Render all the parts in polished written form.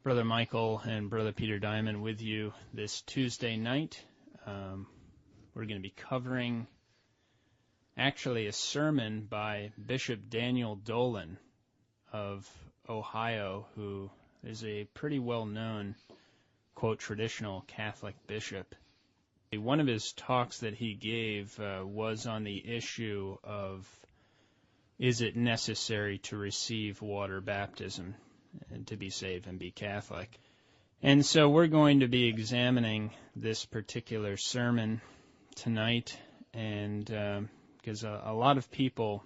Brother Michael and Brother Peter Dimond with you this Tuesday night. We're going to be covering actually a sermon by Bishop Daniel Dolan of Ohio, who is a pretty well-known, quote, traditional Catholic bishop. One of his talks that he gave was on the issue of, is it necessary to receive water baptism to be saved and be Catholic? And so we're going to be examining this particular sermon tonight, and because a lot of people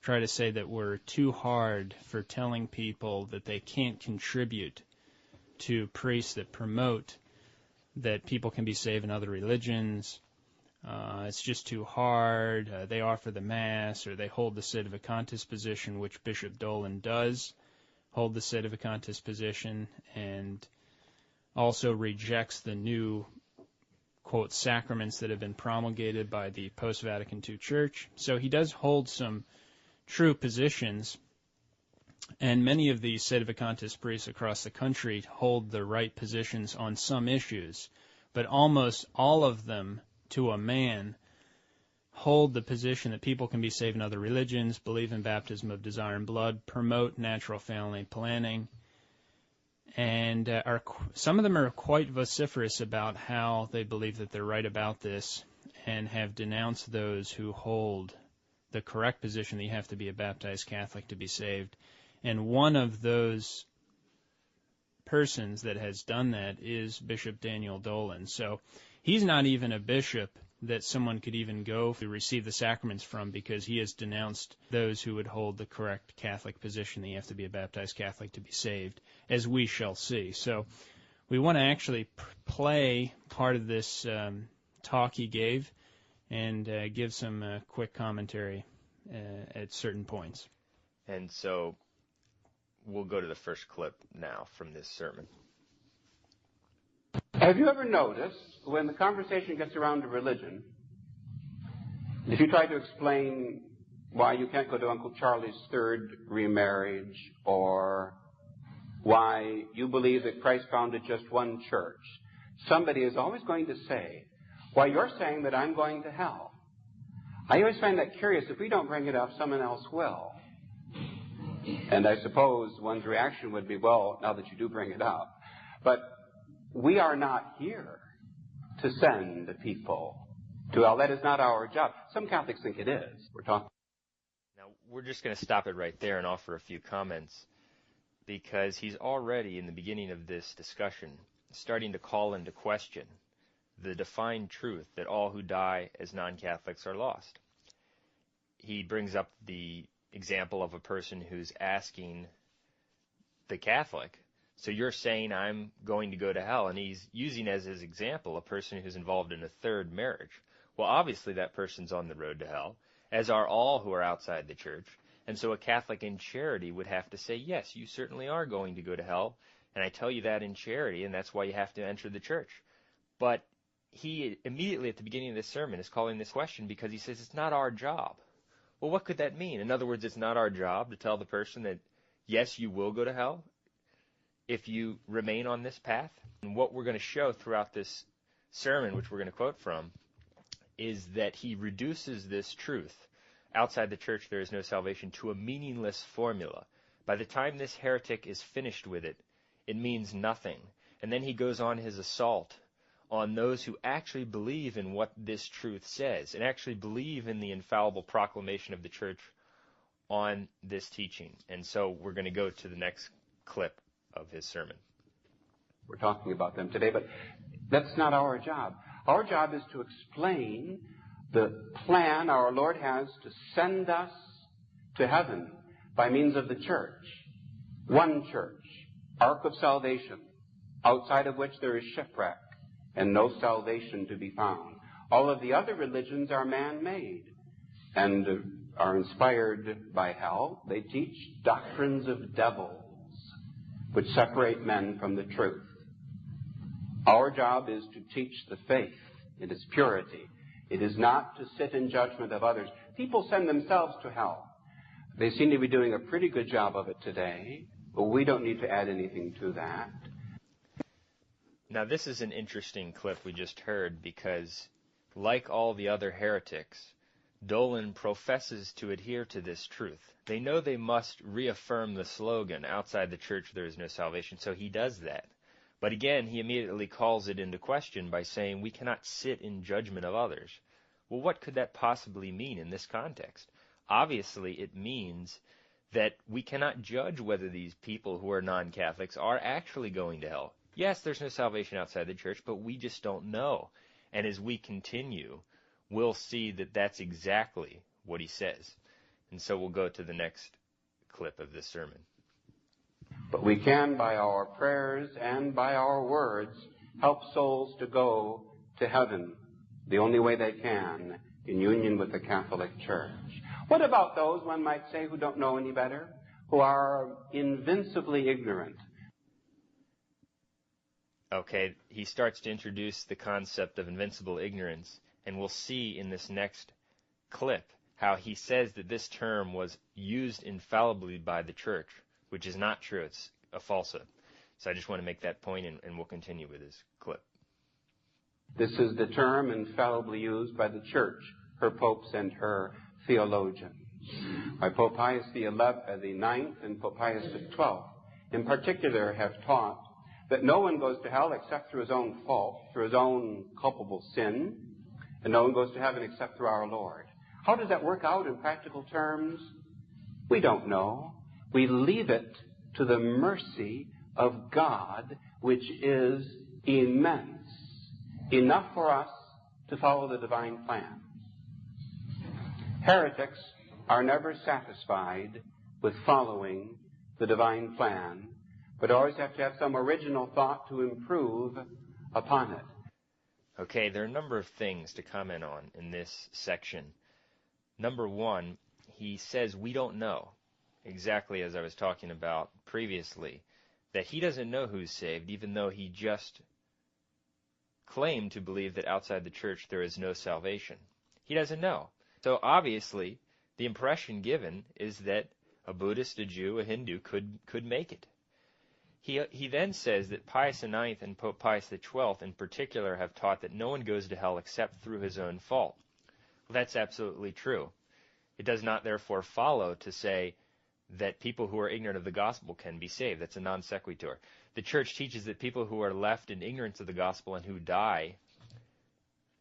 try to say that we're too hard for telling people that they can't contribute to priests that promote that people can be saved in other religions. It's just too hard. They offer the Mass, or they hold the sedevacantist position, which Bishop Dolan does hold the sedevacantist position, and also rejects the new, quote, sacraments that have been promulgated by the post-Vatican II Church. So he does hold some true positions, and many of these sedevacantist priests across the country hold the right positions on some issues, but almost all of them, to a man, hold the position that people can be saved in other religions, believe in baptism of desire and blood, promote natural family planning, and some of them are quite vociferous about how they believe that they're right about this, and have denounced those who hold the correct position that you have to be a baptized Catholic to be saved. And one of those persons that has done that is Bishop Daniel Dolan. So he's not even a bishop that someone could even go to receive the sacraments from, because he has denounced those who would hold the correct Catholic position that you have to be a baptized Catholic to be saved, as we shall see. So we want to actually play part of this talk he gave and give some quick commentary at certain points. And so we'll go to the first clip now from this sermon. Have you ever noticed when the conversation gets around to religion, if you try to explain why you can't go to Uncle Charlie's third remarriage, or why you believe that Christ founded just one church, somebody is always going to say, why, you're saying that I'm going to hell. I always find that curious. If we don't bring it up, someone else will. And I suppose one's reaction would be, well, now that you do bring it up. But we are not here to send people to hell. That is not our job. Some Catholics think it is. Now, we're just going to stop it right there and offer a few comments, because he's already, in the beginning of this discussion, starting to call into question the defined truth that all who die as non-Catholics are lost. He brings up the example of a person who's asking the Catholic, so you're saying I'm going to go to hell, and he's using as his example a person who's involved in a third marriage. Well, obviously that person's on the road to hell, as are all who are outside the church, and so a Catholic in charity would have to say, yes, you certainly are going to go to hell, and I tell you that in charity, and that's why you have to enter the church. But he immediately at the beginning of this sermon is calling this question because he says it's not our job. Well, what could that mean? In other words, it's not our job to tell the person that, yes, you will go to hell if you remain on this path. And what we're going to show throughout this sermon, which we're going to quote from, is that he reduces this truth, outside the church there is no salvation, to a meaningless formula. By the time this heretic is finished with it, it means nothing. And then he goes on his assault on those who actually believe in what this truth says, and actually believe in the infallible proclamation of the church on this teaching. And so we're going to go to the next clip of his sermon. We're talking about them today, but that's not our job. Our job is to explain the plan our Lord has to send us to heaven by means of the church. One church, ark of salvation, outside of which there is shipwreck and no salvation to be found. All of the other religions are man-made and are inspired by hell. They teach doctrines of devils which separate men from the truth. Our job is to teach the faith in its purity. It is not to sit in judgment of others. People send themselves to hell. They seem to be doing a pretty good job of it today. But we don't need to add anything to that. Now, this is an interesting clip we just heard because, like all the other heretics, Dolan professes to adhere to this truth. They know they must reaffirm the slogan, outside the church there is no salvation, so he does that. But again, he immediately calls it into question by saying we cannot sit in judgment of others. Well, what could that possibly mean in this context? Obviously, it means that we cannot judge whether these people who are non-Catholics are actually going to hell. Yes, there's no salvation outside the church, but we just don't know. And as we continue, we'll see that that's exactly what he says. And so we'll go to the next clip of this sermon. But we can, by our prayers and by our words, help souls to go to heaven the only way they can, in union with the Catholic Church. What about those, one might say, who don't know any better, who are invincibly ignorant? Okay, he starts to introduce the concept of invincible ignorance, and we'll see in this next clip how he says that this term was used infallibly by the church, which is not true. It's a falsehood. So I just want to make that point, and we'll continue with this clip. This is the term infallibly used by the church, her popes and her theologians. By Pope Pius the IX and Pope Pius the XII, in particular, have taught that no one goes to hell except through his own fault, through his own culpable sin, and no one goes to heaven except through our Lord. How does that work out in practical terms? We don't know. We leave it to the mercy of God, which is immense, enough for us to follow the divine plan. Heretics are never satisfied with following the divine plan, but always have to have some original thought to improve upon it. Okay, there are a number of things to comment on in this section. Number one, he says we don't know, exactly as I was talking about previously, that he doesn't know who's saved, even though he just claimed to believe that outside the church there is no salvation. He doesn't know. So obviously, the impression given is that a Buddhist, a Jew, a Hindu could make it. He then says that Pius IX and Pope Pius XII in particular have taught that no one goes to hell except through his own fault. Well, that's absolutely true. It does not therefore follow to say that people who are ignorant of the gospel can be saved. That's a non sequitur. The church teaches that people who are left in ignorance of the gospel and who die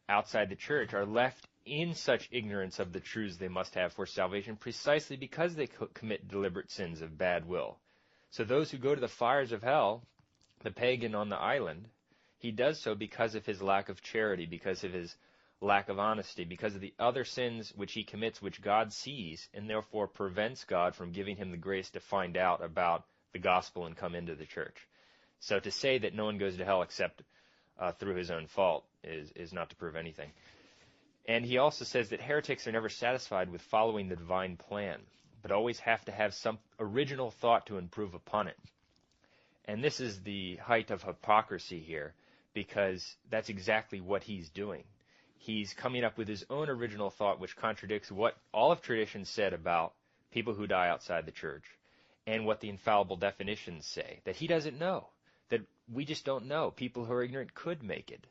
outside the church are left in such ignorance of the truths they must have for salvation precisely because they commit deliberate sins of bad will. So those who go to the fires of hell, the pagan on the island, he does so because of his lack of charity, because of his lack of honesty, because of the other sins which he commits, which God sees, and therefore prevents God from giving him the grace to find out about the gospel and come into the church. So to say that no one goes to hell except through his own fault is not to prove anything. And he also says that heretics are never satisfied with following the divine plan, but always have to have some original thought to improve upon it. And this is the height of hypocrisy here, because that's exactly what he's doing. He's coming up with his own original thought, which contradicts what all of tradition said about people who die outside the church, and what the infallible definitions say, that he doesn't know, that we just don't know. People who are ignorant could make it.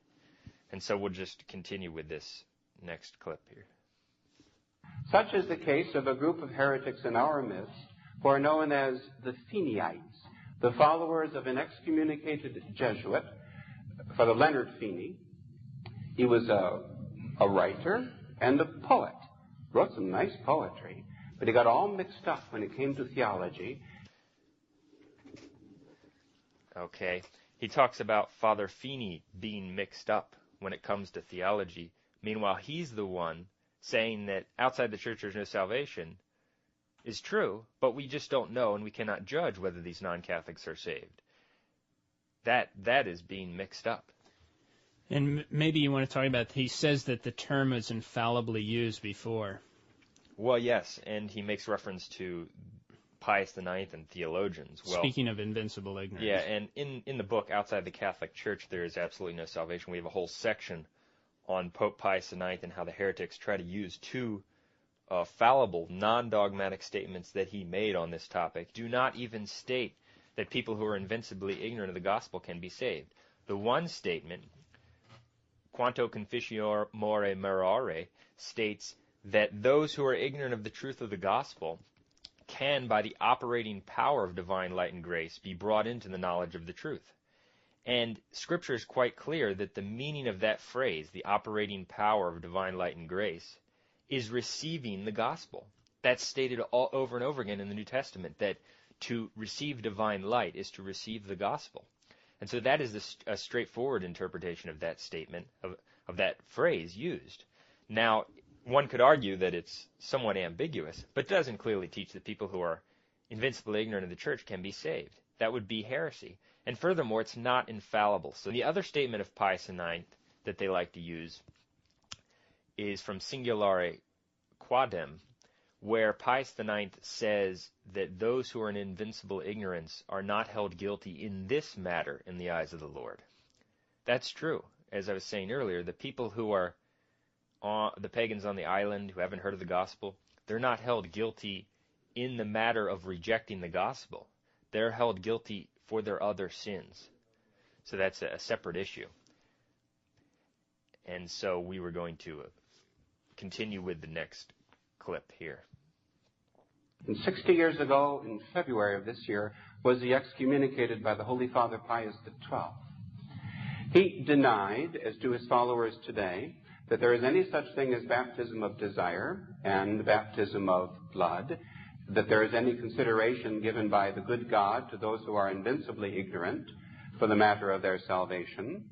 And so we'll just continue with this next clip here. Such is the case of a group of heretics in our midst who are known as the Feeneyites, the followers of an excommunicated Jesuit, Father Leonard Feeney. He was a writer and a poet, wrote some nice poetry, but he got all mixed up when it came to theology. Okay. He talks about Father Feeney being mixed up when it comes to theology. Meanwhile, he's the one saying that outside the church there's no salvation is true, but we just don't know and we cannot judge whether these non-Catholics are saved. That is being mixed up. And maybe you want to talk about, he says that the term was infallibly used before. Well, yes, and he makes reference to Pius IX and theologians. Well, speaking of invincible ignorance. Yeah, and in the book, Outside the Catholic Church, there is absolutely no salvation. We have a whole section on Pope Pius IX and how the heretics try to use two fallible, non-dogmatic statements that he made on this topic. Do not even state that people who are invincibly ignorant of the gospel can be saved. The one statement, quanto conficiore merare, states that those who are ignorant of the truth of the gospel can, by the operating power of divine light and grace, be brought into the knowledge of the truth. And Scripture is quite clear that the meaning of that phrase, the operating power of divine light and grace, is receiving the gospel. That's stated all over and over again in the New Testament, that to receive divine light is to receive the gospel. And so that is a straightforward interpretation of that statement, of that phrase used. Now, one could argue that it's somewhat ambiguous, but doesn't clearly teach that people who are invincibly ignorant of the church can be saved. That would be heresy. And furthermore, it's not infallible. So the other statement of Pius IX that they like to use is from Singulare Quadem, where Pius IX says that those who are in invincible ignorance are not held guilty in this matter in the eyes of the Lord. That's true. As I was saying earlier, the people who are the pagans on the island who haven't heard of the gospel, they're not held guilty in the matter of rejecting the gospel. They're held guilty for their other sins. So that's a separate issue. And so we were going to continue with the next clip here. And 60 years ago, in February of this year, was he excommunicated by the Holy Father Pius XII. He denied, as do his followers today, that there is any such thing as baptism of desire and baptism of blood, that there is any consideration given by the good God to those who are invincibly ignorant for the matter of their salvation,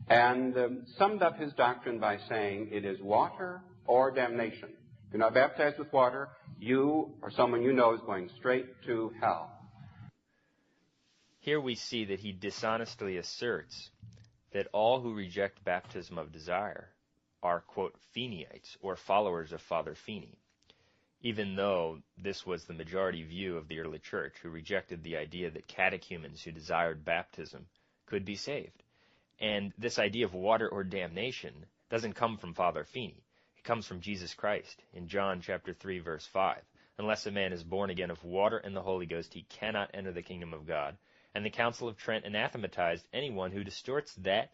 and summed up his doctrine by saying it is water or damnation. If you're not baptized with water, you or someone you know is going straight to hell. Here we see that he dishonestly asserts that all who reject baptism of desire are, quote, Feeneyites, or followers of Father Feeney, even though this was the majority view of the early church, who rejected the idea that catechumens who desired baptism could be saved. And this idea of water or damnation doesn't come from Father Feeney. It comes from Jesus Christ in John chapter 3, verse 5. Unless a man is born again of water and the Holy Ghost, he cannot enter the kingdom of God. And the Council of Trent anathematized anyone who distorts that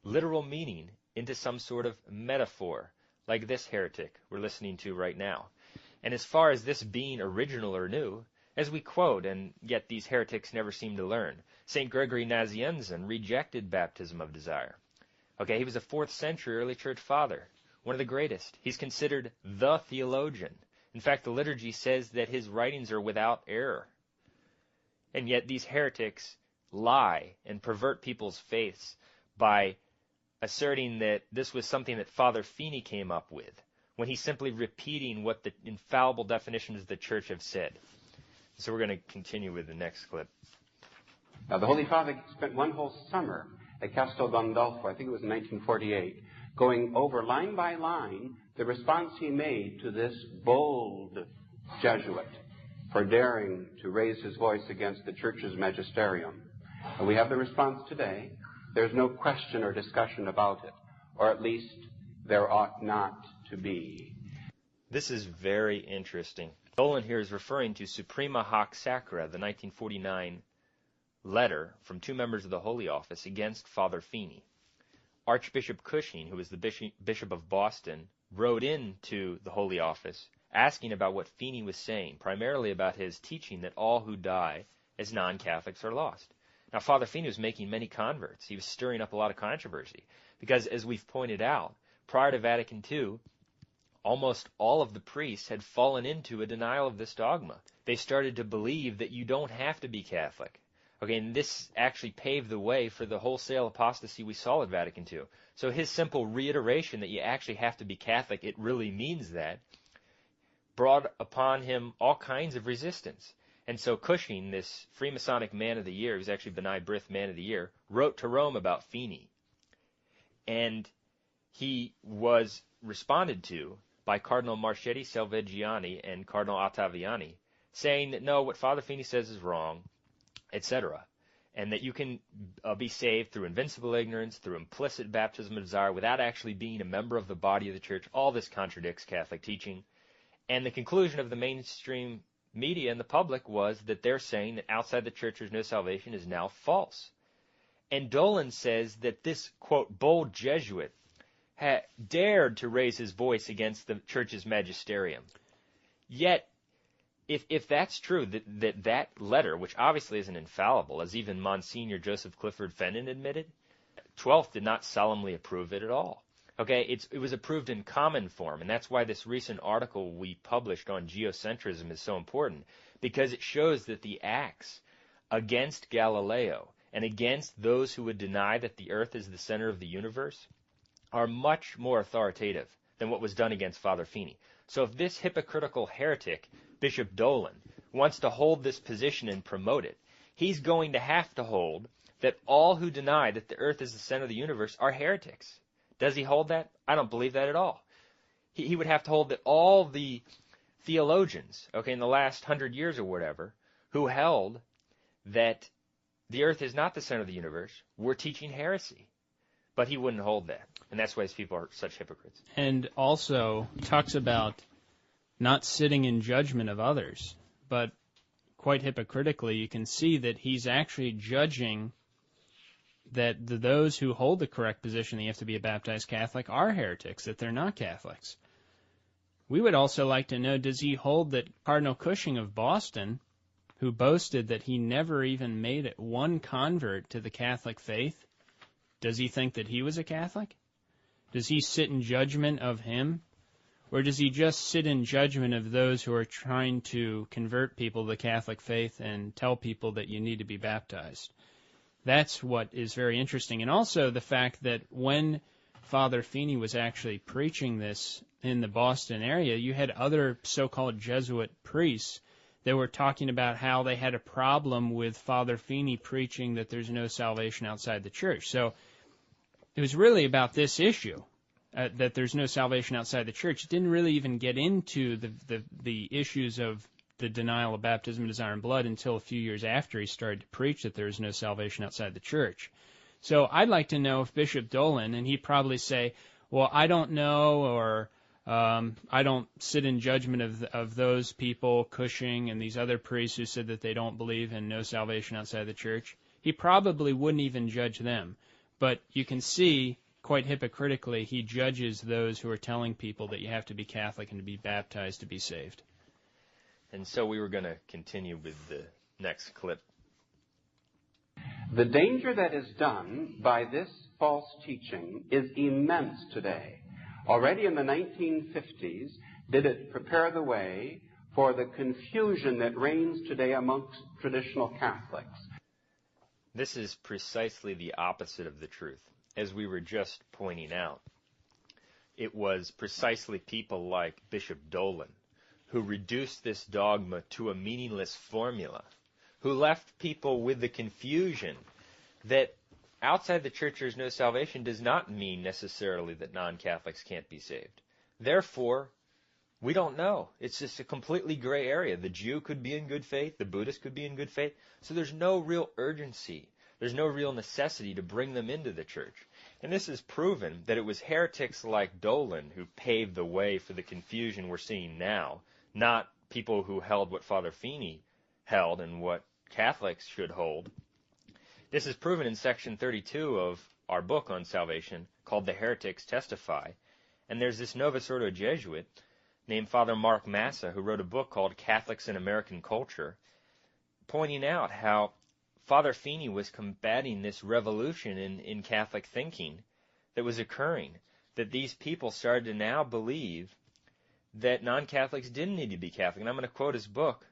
literal meaning into some sort of metaphor, like this heretic we're listening to right now. And as far as this being original or new, as we quote, and yet these heretics never seem to learn, St. Gregory Nazianzen rejected baptism of desire. Okay, he was a 4th century early church father, one of the greatest. He's considered the theologian. In fact, the liturgy says that his writings are without error. And yet these heretics lie and pervert people's faiths by asserting that this was something that Father Feeney came up with, when he's simply repeating what the infallible definitions of the church have said. So we're going to continue with the next clip. Now, the Holy Father spent one whole summer at Castel Gandolfo, I think it was in 1948, going over line by line the response he made to this bold Jesuit for daring to raise his voice against the church's magisterium. And we have the response today. There's no question or discussion about it, or at least there ought not to be. This is very interesting. Dolan here is referring to Suprema Hoc Sacra, the 1949 letter from 2 members of the Holy Office against Father Feeney. Archbishop Cushing, who was the Bishop of Boston, wrote in to the Holy Office asking about what Feeney was saying, primarily about his teaching that all who die as non-Catholics are lost. Now, Father Feeney was making many converts. He was stirring up a lot of controversy because, as we've pointed out, prior to Vatican II, almost all of the priests had fallen into a denial of this dogma. They started to believe that you don't have to be Catholic. Okay, and this actually paved the way for the wholesale apostasy we saw at Vatican II. So his simple reiteration that you actually have to be Catholic, it really means that, brought upon him all kinds of resistance. And so Cushing, this Freemasonic Man of the Year, who's actually B'nai B'rith Man of the Year, wrote to Rome about Feeney. And he was responded to by Cardinal Marchetti Salvegiani and Cardinal Ottaviani, saying that no, what Father Feeney says is wrong, etc., and that you can be saved through invincible ignorance, through implicit baptism of desire, without actually being a member of the body of the church. All this contradicts Catholic teaching. And the conclusion of the mainstream media and the public was that they're saying that outside the church there's no salvation is now false. And Dolan says that this, quote, bold Jesuit had dared to raise his voice against the church's magisterium. Yet, if that's true, that letter, which obviously isn't infallible, as even Monsignor Joseph Clifford Fenton admitted, 12th did not solemnly approve it at all. Okay, it was approved in common form, and that's why this recent article we published on geocentrism is so important, because it shows that the acts against Galileo and against those who would deny that the earth is the center of the universe are much more authoritative than what was done against Father Feeney. So if this hypocritical heretic, Bishop Dolan, wants to hold this position and promote it, he's going to have to hold that all who deny that the earth is the center of the universe are heretics. Does he hold that? I don't believe that at all. He would have to hold that all the theologians, okay, in the last 100 years or whatever, who held that the earth is not the center of the universe, were teaching heresy. But he wouldn't hold that. And that's why his people are such hypocrites. And also talks about not sitting in judgment of others. But quite hypocritically, you can see that he's actually judging that those who hold the correct position that you have to be a baptized Catholic are heretics, that they're not Catholics. We would also like to know, does he hold that Cardinal Cushing of Boston, who boasted that he never even made it one convert to the Catholic faith, does he think that he was a Catholic? Does he sit in judgment of him? Or does he just sit in judgment of those who are trying to convert people to the Catholic faith and tell people that you need to be baptized? That's what is very interesting. And also the fact that when Father Feeney was actually preaching this in the Boston area, you had other so-called Jesuit priests that were talking about how they had a problem with Father Feeney preaching that there's no salvation outside the church. So it was really about this issue, that there's no salvation outside the church. It didn't really even get into the issues of the denial of baptism, desire, and blood until a few years after he started to preach that there is no salvation outside the church. So I'd like to know if Bishop Dolan, and he'd probably say, well, I don't know, or I don't sit in judgment of those people, Cushing and these other priests who said that they don't believe in no salvation outside the church. He probably wouldn't even judge them. But you can see, quite hypocritically, he judges those who are telling people that you have to be Catholic and to be baptized to be saved. And so we were going to continue with the next clip. The danger that is done by this false teaching is immense today. Already in the 1950s, did it prepare the way for the confusion that reigns today amongst traditional Catholics. This is precisely the opposite of the truth. As we were just pointing out, it was precisely people like Bishop Dolan who reduced this dogma to a meaningless formula, who left people with the confusion that outside the church there's no salvation does not mean necessarily that non-Catholics can't be saved. Therefore, we don't know. It's just a completely gray area. The Jew could be in good faith. The Buddhist could be in good faith. So there's no real urgency. There's no real necessity to bring them into the church. And this has proven that it was heretics like Dolan who paved the way for the confusion we're seeing now, not people who held what Father Feeney held and what Catholics should hold. This is proven in section 32 of our book on salvation called The Heretics Testify. And there's this Novus Ordo Jesuit named Father Mark Massa who wrote a book called Catholics in American Culture, pointing out how Father Feeney was combating this revolution in Catholic thinking that was occurring, that these people started to now believe that non-Catholics didn't need to be Catholic. And I'm going to quote his book,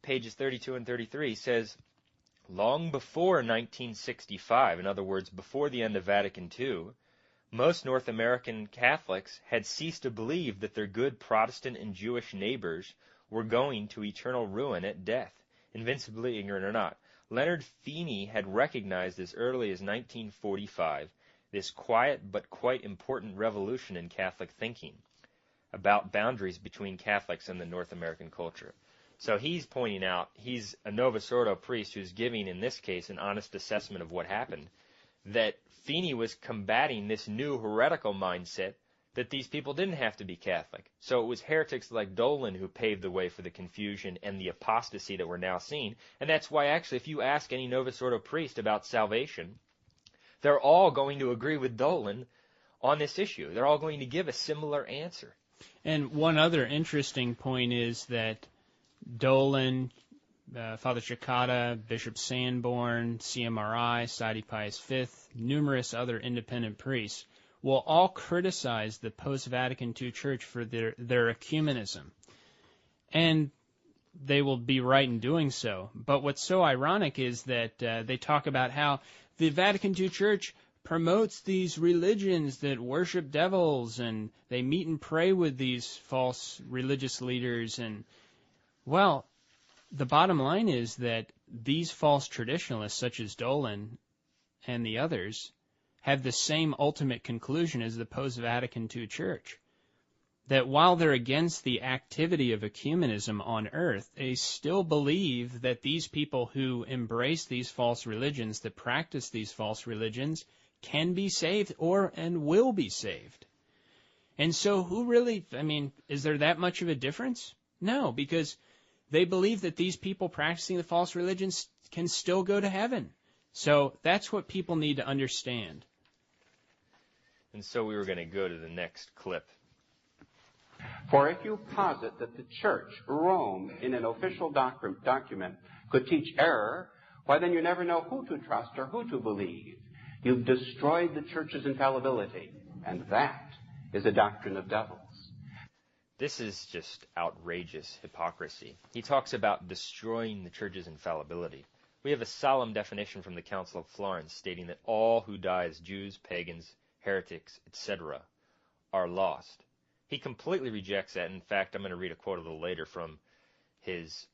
pages 32 and 33. He says, long before 1965, in other words, before the end of Vatican II, most North American Catholics had ceased to believe that their good Protestant and Jewish neighbors were going to eternal ruin at death, invincibly ignorant or not. Leonard Feeney had recognized as early as 1945 this quiet but quite important revolution in Catholic thinking about boundaries between Catholics and the North American culture. So he's pointing out, he's a Novus Ordo priest who's giving, in this case, an honest assessment of what happened, that Feeney was combating this new heretical mindset that these people didn't have to be Catholic. So it was heretics like Dolan who paved the way for the confusion and the apostasy that we're now seeing. And that's why, actually, if you ask any Novus Ordo priest about salvation, they're all going to agree with Dolan on this issue. They're all going to give a similar answer. And one other interesting point is that Dolan, Father Cicada, Bishop Sanborn, CMRI, Society Pius V, numerous other independent priests will all criticize the post-Vatican II Church for their ecumenism. And they will be right in doing so. But what's so ironic is that they talk about how the Vatican II Church promotes these religions that worship devils, and they meet and pray with these false religious leaders. And, well, the bottom line is that these false traditionalists, such as Dolan and the others, have the same ultimate conclusion as the post-Vatican II Church, that while they're against the activity of ecumenism on earth, they still believe that these people who embrace these false religions, that practice these false religions, can be saved and will be saved. And so is there that much of a difference? No, because they believe that these people practicing the false religions can still go to heaven. So that's what people need to understand. And so we were going to go to the next clip. For if you posit that the Church, Rome, in an official document, could teach error, why then you never know who to trust or who to believe. You've destroyed the Church's infallibility, and that is a doctrine of devils. This is just outrageous hypocrisy. He talks about destroying the Church's infallibility. We have a solemn definition from the Council of Florence stating that all who die as Jews, pagans, heretics, etc., are lost. He completely rejects that. In fact, I'm going to read a quote a little later from his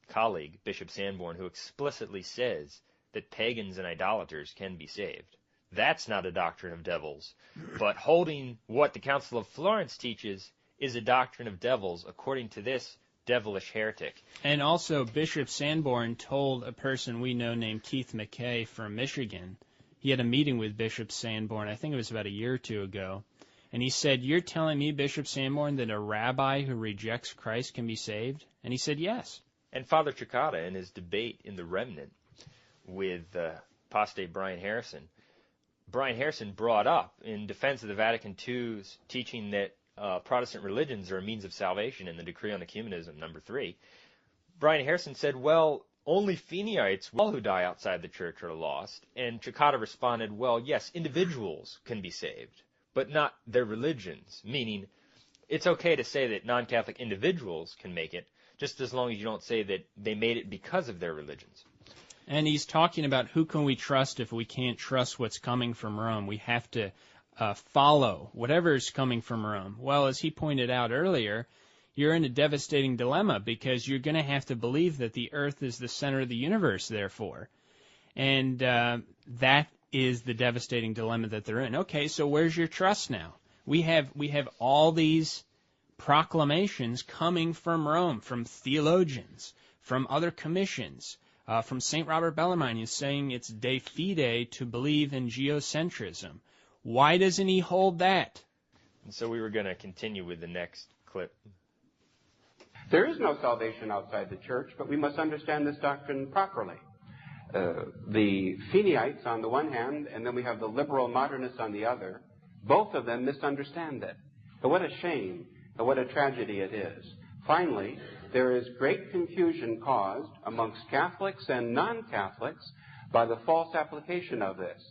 colleague, Bishop Sanborn, who explicitly says that pagans and idolaters can be saved. That's not a doctrine of devils. But holding what the Council of Florence teaches is a doctrine of devils, according to this devilish heretic. And also, Bishop Sanborn told a person we know named Keith McKay from Michigan. He had a meeting with Bishop Sanborn, I think it was about a year or two ago, and he said, "You're telling me, Bishop Sanborn, that a rabbi who rejects Christ can be saved?" And he said, yes. And Father Cicada, in his debate in The Remnant with apostate Brian Harrison brought up, in defense of the Vatican II's teaching that Protestant religions are a means of salvation in the Decree on Ecumenism, number 3, Brian Harrison said, well, only Feeneyites who die outside the Church are lost. And Cicada responded, well, yes, individuals can be saved, but not their religions, meaning it's okay to say that non-Catholic individuals can make it, just as long as you don't say that they made it because of their religions. And he's talking about who can we trust if we can't trust what's coming from Rome. We have to follow whatever is coming from Rome. Well, as he pointed out earlier, you're in a devastating dilemma because you're going to have to believe that the earth is the center of the universe, therefore. And that is the devastating dilemma that they're in. Okay, so where's your trust now? We have all these proclamations coming from Rome, from theologians, from other commissions, from St. Robert Bellarmine, who's saying it's de fide to believe in geocentrism. Why doesn't he hold that? And so we were going to continue with the next clip. There is no salvation outside the Church, but we must understand this doctrine properly. The Feeneyites on the one hand, and then we have the liberal modernists on the other, both of them misunderstand it. And what a shame, and what a tragedy it is. Finally, there is great confusion caused amongst Catholics and non-Catholics by the false application of this,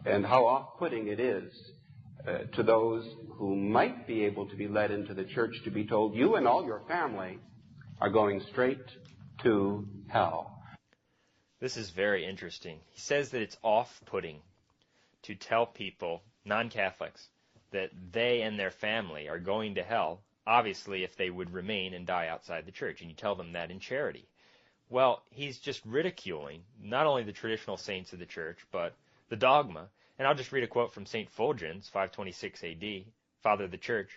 and how off-putting it is to those who might be able to be led into the Church to be told, you and all your family are going straight to hell. This is very interesting. He says that it's off-putting to tell people, non-Catholics, that they and their family are going to hell, obviously if they would remain and die outside the Church, and you tell them that in charity. Well, he's just ridiculing not only the traditional saints of the Church, but the dogma. And I'll just read a quote from St. Fulgence, 526 A.D., Father of the Church.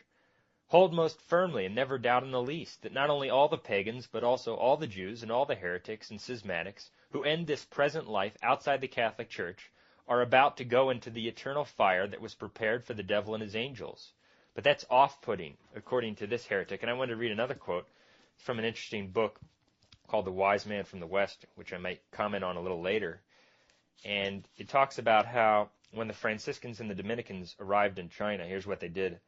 Hold most firmly and never doubt in the least that not only all the pagans, but also all the Jews and all the heretics and schismatics who end this present life outside the Catholic Church are about to go into the eternal fire that was prepared for the devil and his angels. But that's off-putting, according to this heretic. And I wanted to read another quote from an interesting book called The Wise Man from the West, which I might comment on a little later. And it talks about how when the Franciscans and the Dominicans arrived in China, here's what they did.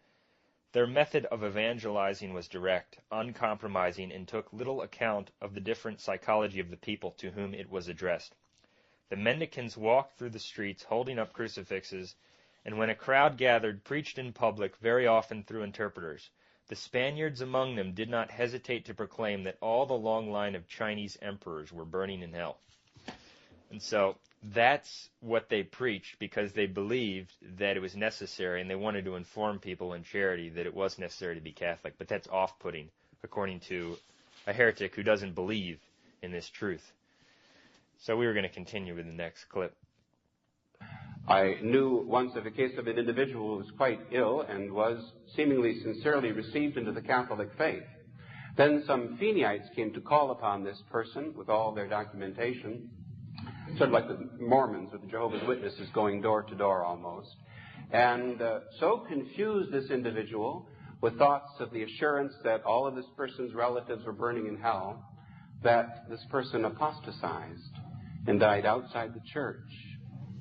Their method of evangelizing was direct, uncompromising, and took little account of the different psychology of the people to whom it was addressed. The mendicants walked through the streets holding up crucifixes, and when a crowd gathered, preached in public, very often through interpreters. The Spaniards among them did not hesitate to proclaim that all the long line of Chinese emperors were burning in hell. And so that's what they preached because they believed that it was necessary, and they wanted to inform people in charity that it was necessary to be Catholic. But that's off-putting, according to a heretic who doesn't believe in this truth. So we were going to continue with the next clip. I knew once of a case of an individual who was quite ill and was seemingly sincerely received into the Catholic faith. Then some Feeneyites came to call upon this person with all their documentation, sort of like the Mormons with the Jehovah's Witnesses going door to door almost, and so confused this individual with thoughts of the assurance that all of this person's relatives were burning in hell, that this person apostatized and died outside the church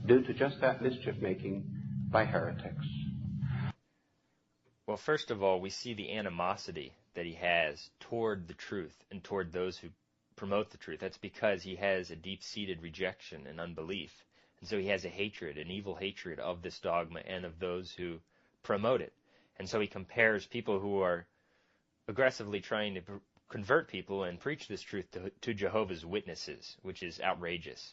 due to just that mischief-making by heretics. Well, first of all, we see the animosity that he has toward the truth and toward those who promote the truth. That's because he has a deep-seated rejection and unbelief. And so he has a hatred, an evil hatred of this dogma and of those who promote it. And so he compares people who are aggressively trying to convert people and preach this truth to Jehovah's Witnesses, which is outrageous.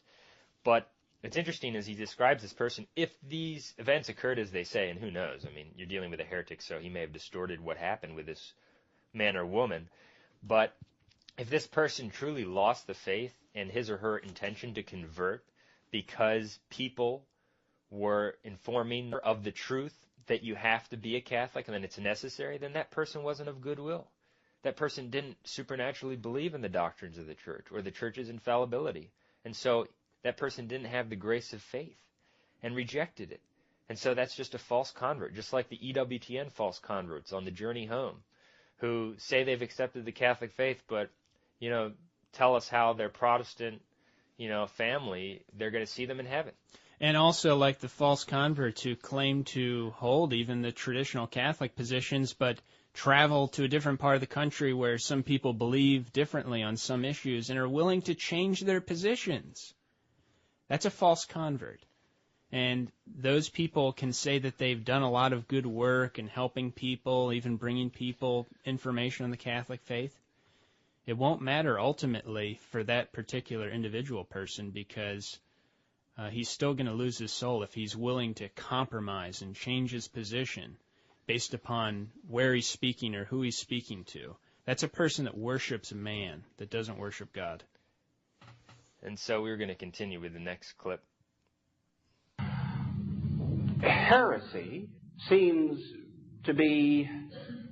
But it's interesting as he describes this person, if these events occurred as they say, and who knows, I mean, you're dealing with a heretic, so he may have distorted what happened with this man or woman, but if this person truly lost the faith and his or her intention to convert because people were informing of the truth that you have to be a Catholic and then it's necessary, then that person wasn't of goodwill. That person didn't supernaturally believe in the doctrines of the church or the church's infallibility. And so that person didn't have the grace of faith and rejected it. And so that's just a false convert, just like the EWTN false converts on the journey home who say they've accepted the Catholic faith, but, tell us how their Protestant, family, they're going to see them in heaven. And also like the false converts who claim to hold even the traditional Catholic positions, but travel to a different part of the country where some people believe differently on some issues and are willing to change their positions. That's a false convert. And those people can say that they've done a lot of good work in helping people, even bringing people information on the Catholic faith. It won't matter ultimately for that particular individual person because he's still going to lose his soul if he's willing to compromise and change his position based upon where he's speaking or who he's speaking to. That's a person that worships man, that doesn't worship God. And so we're going to continue with the next clip. Heresy seems to be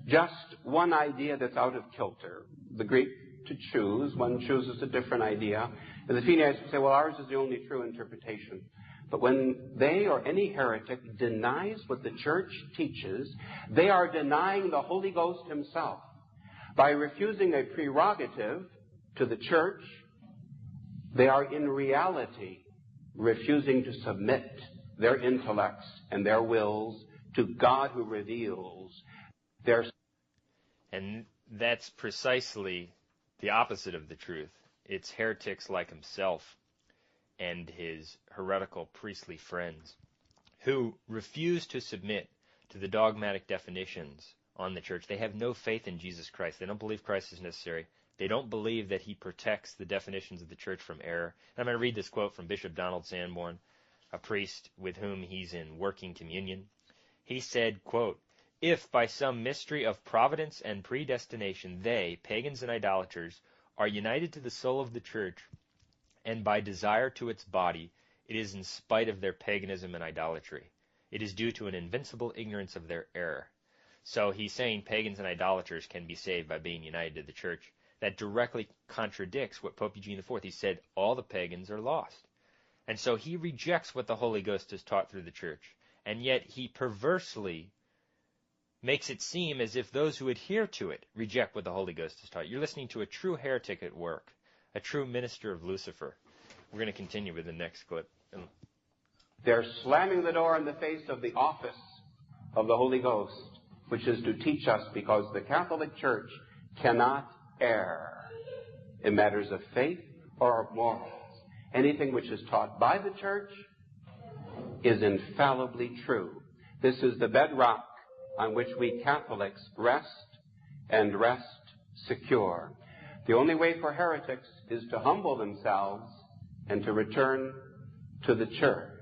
just one idea that's out of kilter. The Greek to choose, one chooses a different idea. And the Feeneyites would say, well, ours is the only true interpretation. But when they or any heretic denies what the church teaches, they are denying the Holy Ghost himself. By refusing a prerogative to the church, they are in reality refusing to submit their intellects and their wills to God who reveals their... And that's precisely the opposite of the truth. It's heretics like himself and his heretical priestly friends who refuse to submit to the dogmatic definitions on the church. They have no faith in Jesus Christ. They don't believe Christ is necessary. They don't believe that he protects the definitions of the church from error. And I'm going to read this quote from Bishop Donald Sanborn, a priest with whom he's in working communion. He said, quote, "If by some mystery of providence and predestination they, pagans and idolaters, are united to the soul of the church, and by desire to its body, it is in spite of their paganism and idolatry. It is due to an invincible ignorance of their error." So he's saying pagans and idolaters can be saved by being united to the church. That directly contradicts what Pope Eugene IV, he said all the pagans are lost. And so he rejects what the Holy Ghost has taught through the church. And yet he perversely makes it seem as if those who adhere to it reject what the Holy Ghost has taught. You're listening to a true heretic at work, a true minister of Lucifer. We're going to continue with the next clip. They're slamming the door in the face of the office of the Holy Ghost, which is to teach us, because the Catholic Church cannot err in matters of faith or of morals. Anything which is taught by the Church is infallibly true. This is the bedrock on which we Catholics rest, and rest secure. The only way for heretics is to humble themselves and to return to the Church.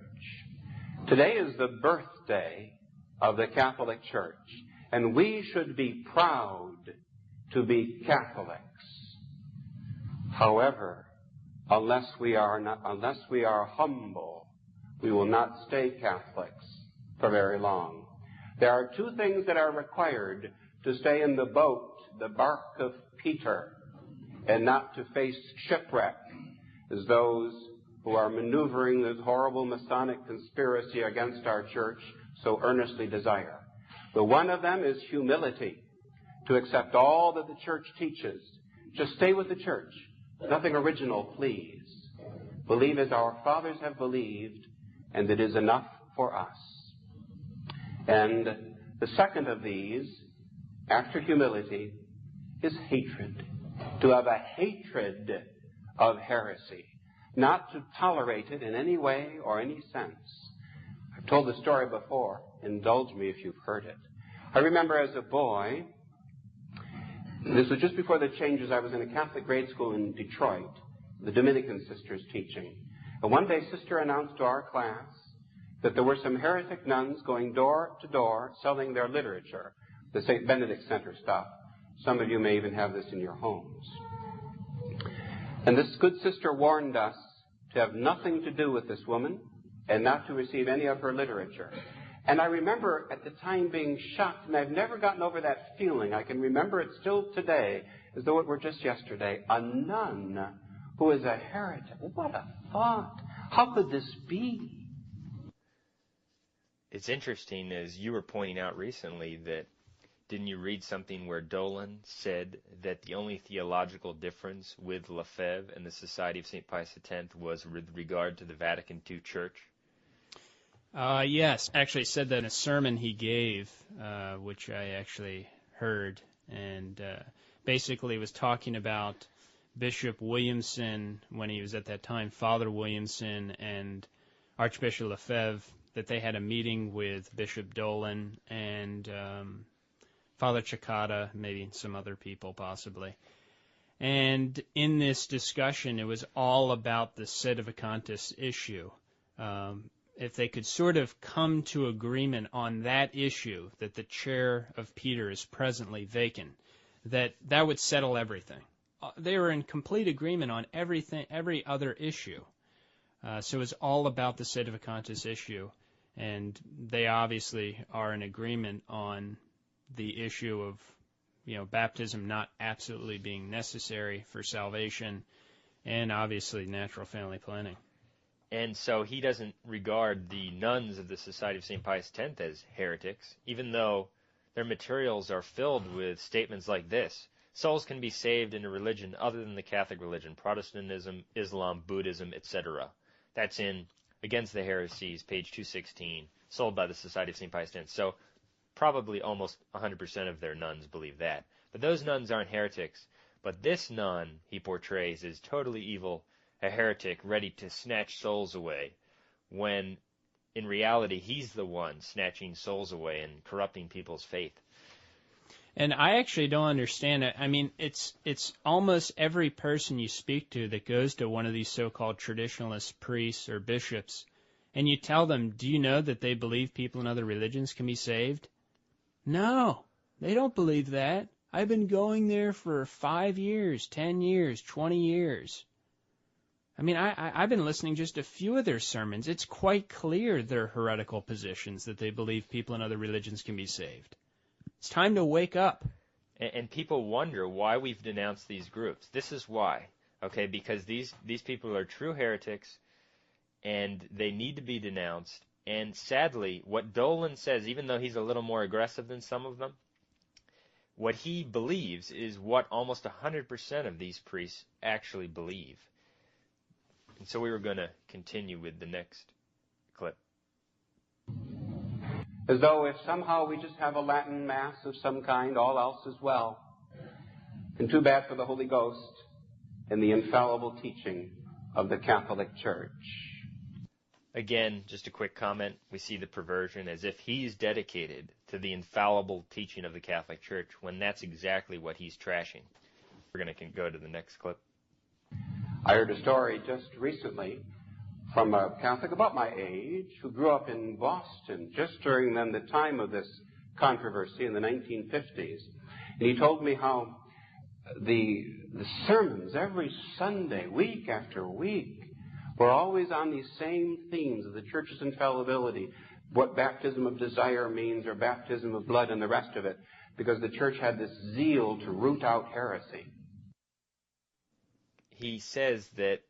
Today is the birthday of the Catholic Church, and we should be proud to be Catholics. However, unless we are humble, we will not stay Catholics for very long. There are two things that are required to stay in the boat, the bark of Peter, and not to face shipwreck as those who are maneuvering this horrible Masonic conspiracy against our church so earnestly desire. The one of them is humility, to accept all that the church teaches. Just stay with the church. Nothing original, please. Believe as our fathers have believed, and it is enough for us. And the second of these, after humility, is hatred. To have a hatred of heresy. Not to tolerate it in any way or any sense. I've told the story before. Indulge me if you've heard it. I remember as a boy, this was just before the changes, I was in a Catholic grade school in Detroit, the Dominican sisters teaching. And one day, Sister announced to our class that there were some heretic nuns going door to door selling their literature, the St. Benedict Center stuff. Some of you may even have this in your homes. And this good sister warned us to have nothing to do with this woman and not to receive any of her literature. And I remember at the time being shocked, and I've never gotten over that feeling. I can remember it still today, as though it were just yesterday. A nun who is a heretic. What a thought. How could this be? It's interesting, as you were pointing out recently, that didn't you read something where Dolan said that the only theological difference with Lefebvre and the Society of St. Pius X was with regard to the Vatican II Church? Yes, actually said that in a sermon he gave, which I actually heard, and basically was talking about Bishop Williamson, when he was at that time Father Williamson, and Archbishop Lefebvre, that they had a meeting with Bishop Dolan and Father Cicada, maybe some other people possibly. And in this discussion, it was all about the Sedevacantist issue. If they could sort of come to agreement on that issue, that the chair of Peter is presently vacant, that would settle everything. They were in complete agreement on everything, every other issue. So it was all about the Sedevacantist issue, and they obviously are in agreement on the issue of, baptism not absolutely being necessary for salvation, and obviously natural family planning. And so he doesn't regard the nuns of the Society of St. Pius X as heretics, even though their materials are filled with statements like this. Souls can be saved in a religion other than the Catholic religion, Protestantism, Islam, Buddhism, etc. That's in Against the Heresies, page 216, sold by the Society of St. Pius X. So probably almost 100% of their nuns believe that. But those nuns aren't heretics. But this nun he portrays is totally evil, a heretic ready to snatch souls away, when in reality he's the one snatching souls away and corrupting people's faith. And I actually don't understand it. I mean, it's almost every person you speak to that goes to one of these so-called traditionalist priests or bishops, and you tell them, do you know that they believe people in other religions can be saved? No, they don't believe that. I've been going there for 5 years, 10 years, 20 years. I mean, I've been listening just a few of their sermons. It's quite clear they're heretical positions, that they believe people in other religions can be saved. It's time to wake up. And people wonder why we've denounced these groups. This is why, okay, because these people are true heretics, and they need to be denounced. And sadly, what Dolan says, even though he's a little more aggressive than some of them, what he believes is what almost 100% of these priests actually believe. And so we were going to continue with the next clip. As though if somehow we just have a Latin Mass of some kind, all else is well. And too bad for the Holy Ghost and the infallible teaching of the Catholic Church. Again, just a quick comment. We see the perversion as if he's dedicated to the infallible teaching of the Catholic Church when that's exactly what he's trashing. We're going to go to the next clip. I heard a story just recently from a Catholic about my age who grew up in Boston just during then the time of this controversy in the 1950s. And he told me how the sermons every Sunday, week after week, were always on these same themes of the Church's infallibility, what baptism of desire means or baptism of blood and the rest of it, because the Church had this zeal to root out heresy. He says that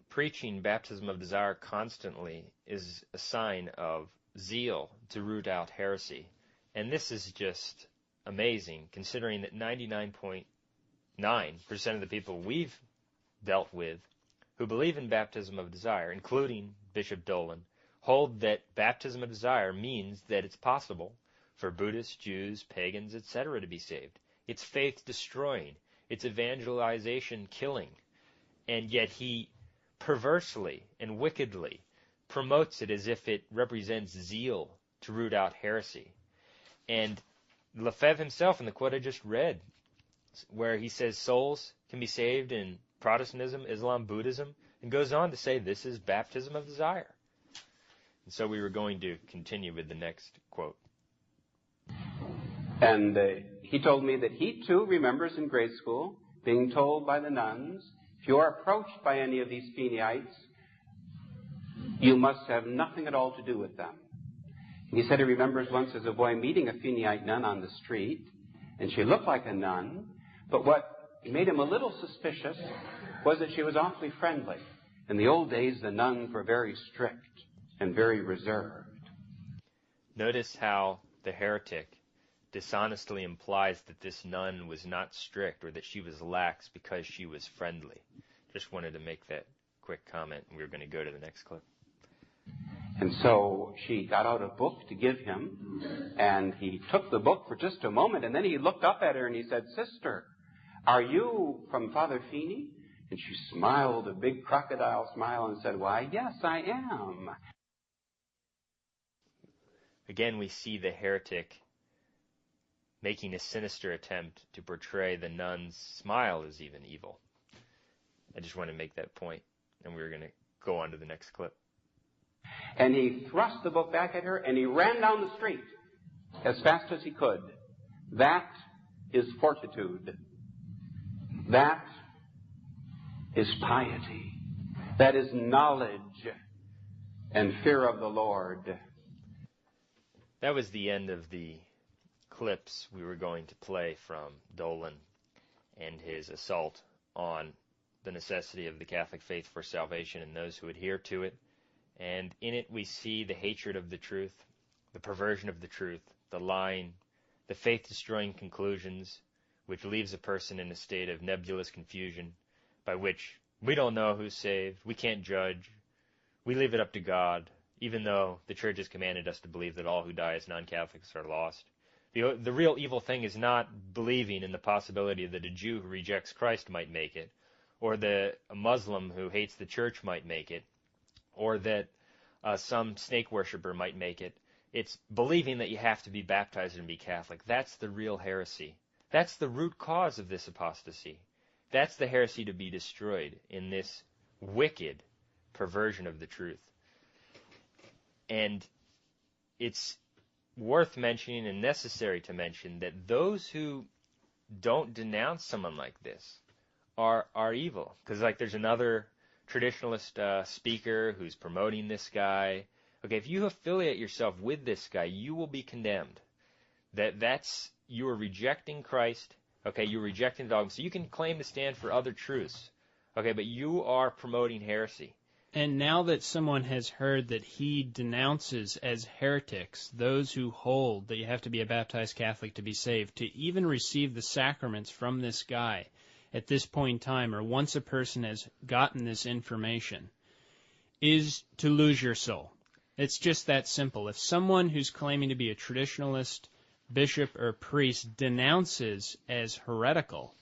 preaching baptism of desire constantly is a sign of zeal to root out heresy. And this is just amazing, considering that 99.9% of the people we've dealt with who believe in baptism of desire, including Bishop Dolan, hold that baptism of desire means that it's possible for Buddhists, Jews, pagans, etc. to be saved. It's faith destroying. It's evangelization killing. And yet he perversely and wickedly promotes it as if it represents zeal to root out heresy. And Lefebvre himself, in the quote I just read, where he says souls can be saved in Protestantism, Islam, Buddhism, and goes on to say this is baptism of desire. And so we were going to continue with the next quote. And he told me that he too remembers in grade school being told by the nuns, if you are approached by any of these Feeneyites, you must have nothing at all to do with them. He said he remembers once as a boy meeting a Feeneyite nun on the street, and she looked like a nun, but what made him a little suspicious was that she was awfully friendly. In the old days, the nuns were very strict and very reserved. Notice how the heretic dishonestly implies that this nun was not strict or that she was lax because she was friendly. Just wanted to make that quick comment, and we were going to go to the next clip. And so she got out a book to give him, and he took the book for just a moment, and then he looked up at her and he said, "Sister, are you from Father Feeney?" And she smiled a big crocodile smile and said, "Why, yes, I am." Again, we see the heretic making a sinister attempt to portray the nun's smile as even evil. I just want to make that point, and we're going to go on to the next clip. And he thrust the book back at her, and he ran down the street as fast as he could. That is fortitude. That is piety. That is knowledge and fear of the Lord. That was the end of the clips we were going to play from Dolan and his assault on the necessity of the Catholic faith for salvation and those who adhere to it. And in it we see the hatred of the truth, the perversion of the truth, the lying, the faith-destroying conclusions, which leaves a person in a state of nebulous confusion, by which we don't know who's saved, we can't judge, we leave it up to God, even though the Church has commanded us to believe that all who die as non-Catholics are lost. The real evil thing is not believing in the possibility that a Jew who rejects Christ might make it, or that a Muslim who hates the Church might make it, or that some snake worshiper might make it. It's believing that you have to be baptized and be Catholic. That's the real heresy. That's the root cause of this apostasy. That's the heresy to be destroyed in this wicked perversion of the truth. And it's worth mentioning and necessary to mention that those who don't denounce someone like this are evil. Because there's another traditionalist speaker who's promoting this guy. Okay, if you affiliate yourself with this guy, you will be condemned. You are rejecting Christ. Okay, you're rejecting dogma. So you can claim to stand for other truths. Okay, but you are promoting heresy. And now that someone has heard that he denounces as heretics those who hold that you have to be a baptized Catholic to be saved, to even receive the sacraments from this guy at this point in time, or once a person has gotten this information, is to lose your soul. It's just that simple. If someone who's claiming to be a traditionalist, bishop, or priest denounces as heretical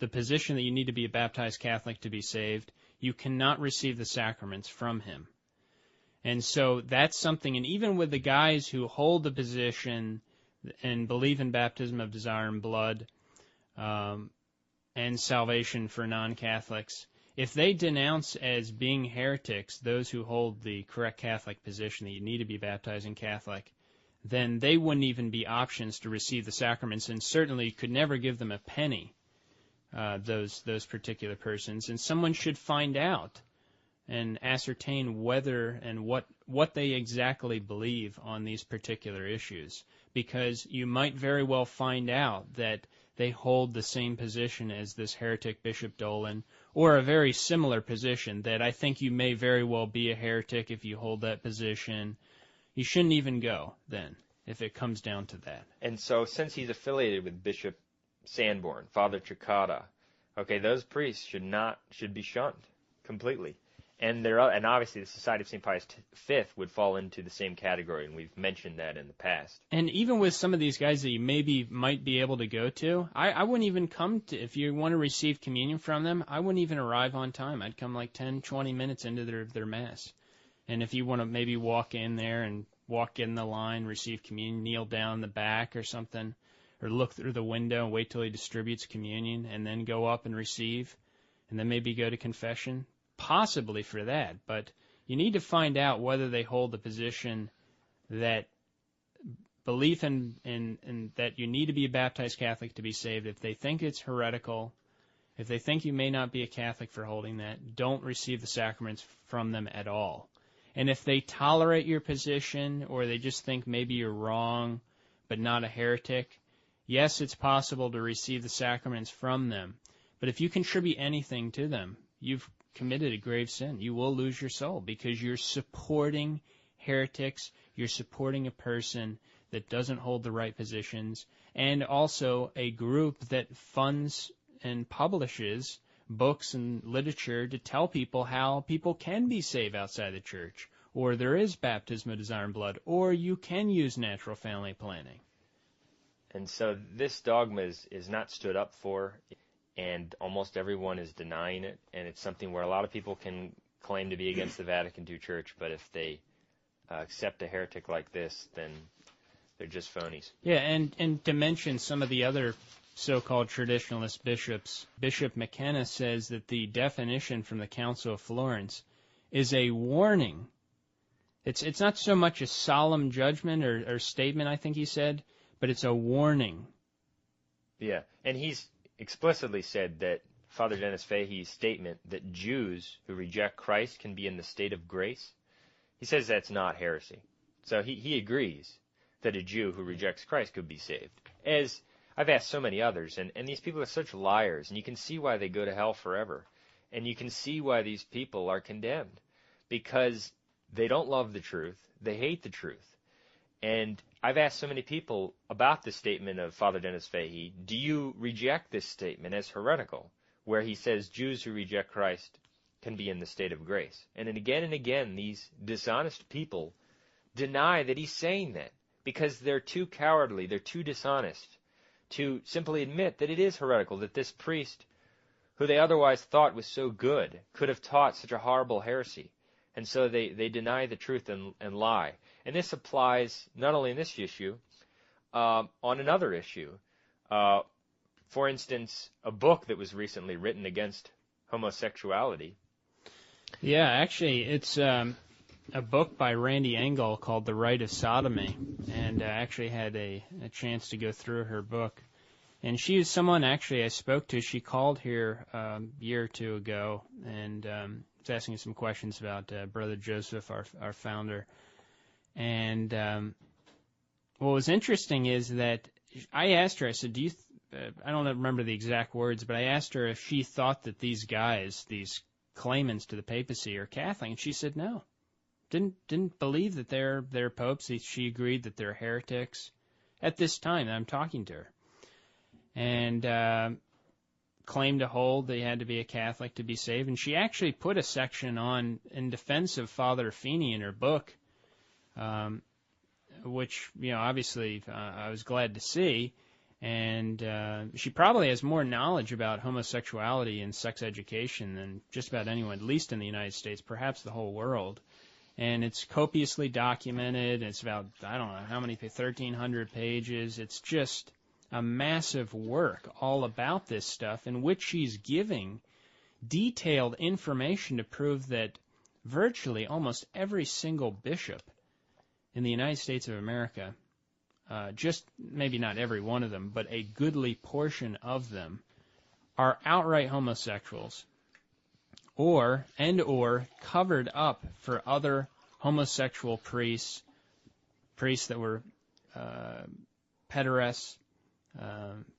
the position that you need to be a baptized Catholic to be saved, you cannot receive the sacraments from him. And so that's something, and even with the guys who hold the position and believe in baptism of desire and blood and salvation for non-Catholics, if they denounce as being heretics those who hold the correct Catholic position that you need to be baptized in Catholic, then they wouldn't even be options to receive the sacraments, and certainly could never give them a penny, those particular persons. And someone should find out and ascertain whether and what they exactly believe on these particular issues, because you might very well find out that they hold the same position as this heretic Bishop Dolan, or a very similar position, that I think you may very well be a heretic if you hold that position. You shouldn't even go then, if it comes down to that. And so since he's affiliated with Bishop Sanborn, Father Chicada, okay, those priests should be shunned completely. And obviously the Society of St. Pius V would fall into the same category, and we've mentioned that in the past. And even with some of these guys that you might be able to go to, I wouldn't even come to, if you want to receive communion from them, I wouldn't even arrive on time. I'd come like 10, 20 minutes into their Mass. And if you want to maybe walk in there and walk in the line, receive communion, kneel down in the back or something, or look through the window and wait till he distributes communion, and then go up and receive, and then maybe go to confession, possibly for that. But you need to find out whether they hold the position that belief in that you need to be a baptized Catholic to be saved. If they think it's heretical, if they think you may not be a Catholic for holding that, don't receive the sacraments from them at all. And if they tolerate your position, or they just think maybe you're wrong but not a heretic, yes, it's possible to receive the sacraments from them. But if you contribute anything to them, you've committed a grave sin. You will lose your soul, because you're supporting heretics. You're supporting a person that doesn't hold the right positions, and also a group that funds and publishes books and literature to tell people how people can be saved outside the church, or there is baptism of desire and blood, or you can use natural family planning. And so this dogma is not stood up for, and almost everyone is denying it, and it's something where a lot of people can claim to be against the Vatican II Church, but if they accept a heretic like this, then they're just phonies. Yeah, and to mention some of the other so-called traditionalist bishops, Bishop McKenna says that the definition from the Council of Florence is a warning. It's not so much a solemn judgment or statement, I think he said, but it's a warning. Yeah, and he's explicitly said that Father Dennis Fahey's statement that Jews who reject Christ can be in the state of grace, he says that's not heresy. So he agrees that a Jew who rejects Christ could be saved. As I've asked so many others, and these people are such liars, and you can see why they go to hell forever. And you can see why these people are condemned, because they don't love the truth, they hate the truth. And I've asked so many people about this statement of Father Dennis Fahey, do you reject this statement as heretical, where he says Jews who reject Christ can be in the state of grace? And again, these dishonest people deny that he's saying that, because they're too cowardly, they're too dishonest to simply admit that it is heretical, that this priest, who they otherwise thought was so good, could have taught such a horrible heresy. And so they deny the truth and lie. And this applies not only in this issue, on another issue. For instance, a book that was recently written against homosexuality. Yeah, actually, it's a book by Randy Engel called The Rite of Sodomy, and I actually had a chance to go through her book. And she is someone actually I spoke to. She called here a year or two ago and was asking some questions about Brother Joseph, our founder. And what was interesting is that I asked her, I said, I don't remember the exact words, but I asked her if she thought that these guys, these claimants to the papacy are Catholic? And she said no. Didn't believe that they're popes. She agreed that they're heretics at this time that I'm talking to her. And claimed to hold they had to be a Catholic to be saved. And she actually put a section on in defense of Father Feeney in her book, which, obviously I was glad to see. And she probably has more knowledge about homosexuality and sex education than just about anyone, at least in the United States, perhaps the whole world. And it's copiously documented. It's about, I don't know how many, 1,300 pages. It's just a massive work all about this stuff in which she's giving detailed information to prove that virtually almost every single bishop in the United States of America, just maybe not every one of them, but a goodly portion of them, are outright homosexuals or covered up for other homosexual priests that were pederasts,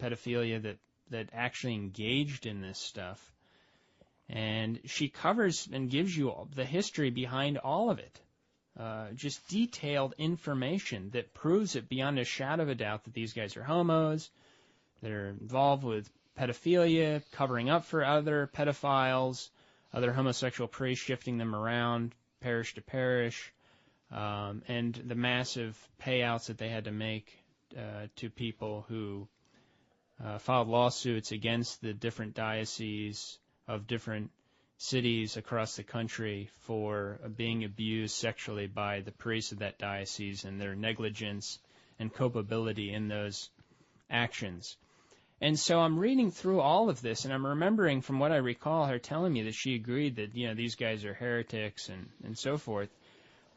pedophilia that actually engaged in this stuff. And she covers and gives you the history behind all of it. Just detailed information that proves it beyond a shadow of a doubt that these guys are homos, they're involved with pedophilia, covering up for other pedophiles, other homosexual priests, shifting them around parish to parish, and the massive payouts that they had to make to people who filed lawsuits against the different dioceses of different cities across the country for being abused sexually by the priests of that diocese and their negligence and culpability in those actions. And so I'm reading through all of this, and I'm remembering from what I recall her telling me that she agreed that, these guys are heretics and so forth.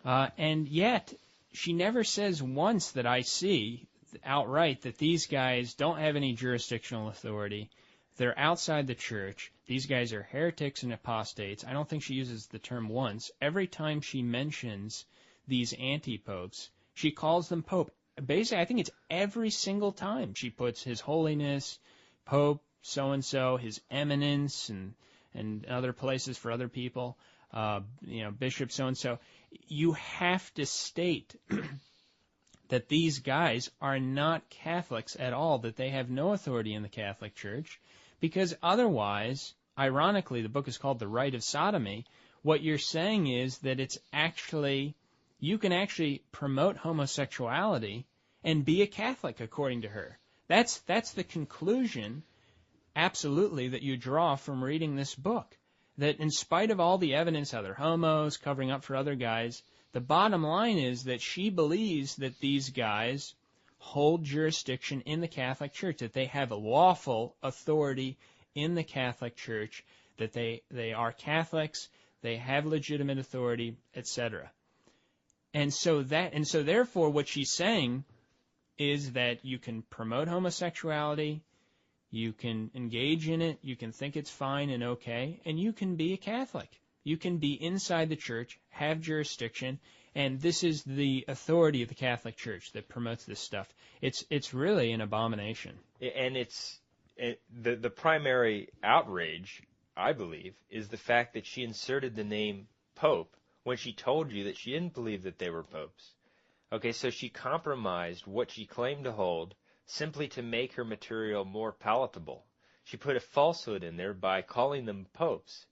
And yet, she never says once that I see outright that these guys don't have any jurisdictional authority. They're outside the church. These guys are heretics and apostates. I don't think she uses the term once. Every time she mentions these anti-popes, she calls them pope. Basically, I think it's every single time she puts His Holiness, Pope so-and-so, His Eminence, and other places for other people, Bishop so-and-so. You have to state that these guys are not Catholics at all, that they have no authority in the Catholic Church, because otherwise, ironically, the book is called The Rite of Sodomy. What you're saying is that you can actually promote homosexuality and be a Catholic, according to her. That's the conclusion, absolutely, that you draw from reading this book. That in spite of all the evidence, how they're homos, covering up for other guys, the bottom line is that she believes that these guys hold jurisdiction in the Catholic Church, that they have a lawful authority in the Catholic Church, that they are Catholics, they have legitimate authority, etc. And so therefore what she's saying is that you can promote homosexuality, you can engage in it, you can think it's fine and okay, and you can be a Catholic. You can be inside the church, have jurisdiction, and this is the authority of the Catholic Church that promotes this stuff. It's really an abomination. And the primary outrage, I believe, is the fact that she inserted the name Pope when she told you that she didn't believe that they were popes. Okay, so she compromised what she claimed to hold simply to make her material more palatable. She put a falsehood in there by calling them popes,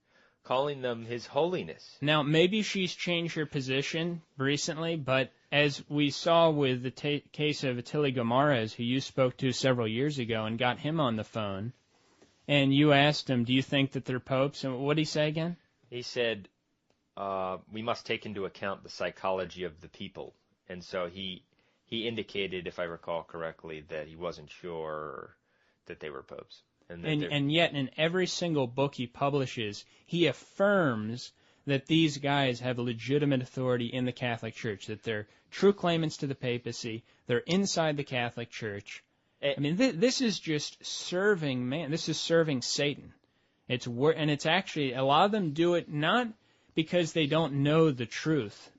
calling them His Holiness. Now, maybe she's changed her position recently, but as we saw with the case of Attila Gomarez, who you spoke to several years ago and got him on the phone, and you asked him, do you think that they're popes? And what did he say again? He said, we must take into account the psychology of the people. And so he indicated, if I recall correctly, that he wasn't sure that they were popes. And yet in every single book he publishes, he affirms that these guys have legitimate authority in the Catholic Church, that they're true claimants to the papacy, they're inside the Catholic Church. I mean, this is just serving man. This is serving Satan. And it's actually, a lot of them do it not because they don't know the truth.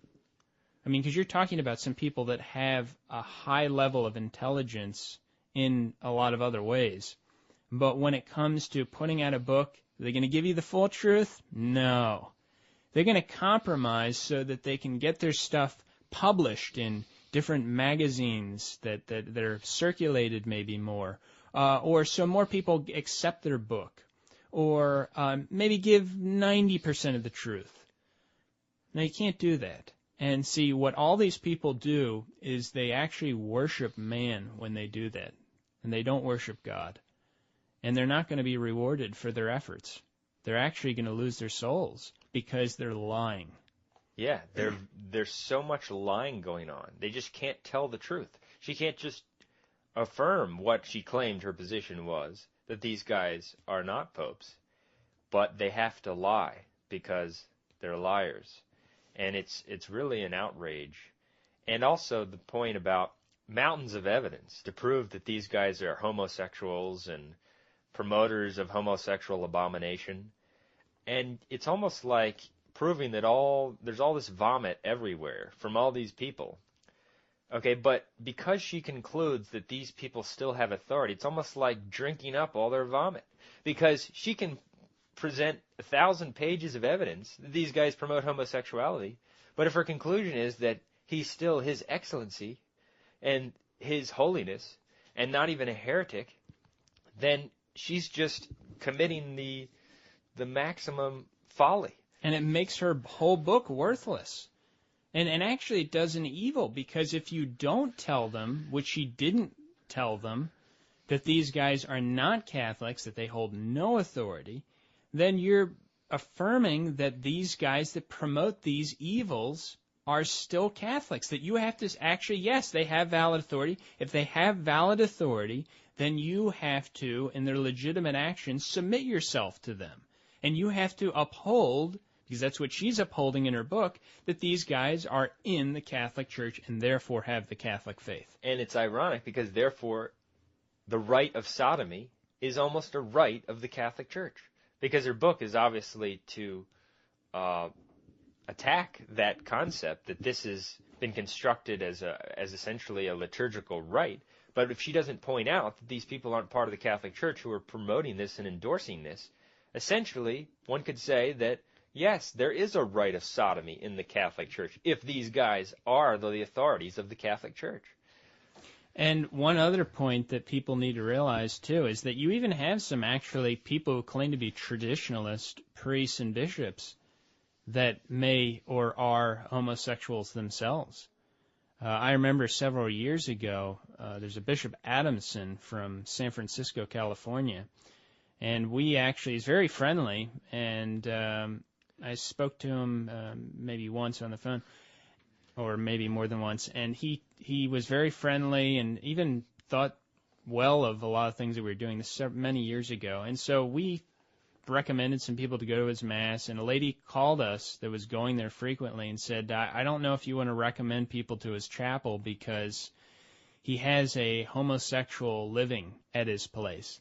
I mean, because you're talking about some people that have a high level of intelligence in a lot of other ways. But when it comes to putting out a book Are they going to give you the full truth? No. They're going to compromise so that they can get their stuff published in different magazines that are circulated maybe more, or so more people accept their book, or maybe give 90% of the truth. Now, you can't do that. And see, what all these people do is they actually worship man when they do that, and they don't worship God. And they're not going to be rewarded for their efforts. They're actually going to lose their souls because they're lying. Yeah, there's so much lying going on. They just can't tell the truth. She can't just affirm what she claimed her position was, that these guys are not popes, but they have to lie because they're liars. And it's really an outrage. And also the point about mountains of evidence to prove that these guys are homosexuals and promoters of homosexual abomination. And it's almost like proving that there's all this vomit everywhere from all these people. Okay, but because she concludes that these people still have authority, it's almost like drinking up all their vomit. Because she can present 1,000 pages of evidence that these guys promote homosexuality, but if her conclusion is that he's still His Excellency and His Holiness and not even a heretic, then she's just committing the maximum folly. And it makes her whole book worthless. And actually it does an evil, because if you don't tell them, which she didn't tell them, that these guys are not Catholics, that they hold no authority, then you're affirming that these guys that promote these evils are still Catholics, that you have to actually, yes, they have valid authority. If they have valid authority, then you have to, in their legitimate actions, submit yourself to them. And you have to uphold, because that's what she's upholding in her book, that these guys are in the Catholic Church and therefore have the Catholic faith. And it's ironic because therefore the rite of sodomy is almost a rite of the Catholic Church. Because her book is obviously to attack that concept that this has been constructed as essentially a liturgical rite. But if she doesn't point out that these people aren't part of the Catholic Church who are promoting this and endorsing this, essentially one could say that, yes, there is a rite of sodomy in the Catholic Church if these guys are the authorities of the Catholic Church. And one other point that people need to realize, too, is that you even have some actually people who claim to be traditionalist priests and bishops that may or are homosexuals themselves. I remember several years ago, there's a Bishop Adamson from San Francisco, California, and he's very friendly, and I spoke to him maybe once on the phone, or maybe more than once, and he was very friendly and even thought well of a lot of things that we were doing this many years ago. And so we recommended some people to go to his Mass, and a lady called us that was going there frequently and said, I don't know if you want to recommend people to his chapel because he has a homosexual living at his place.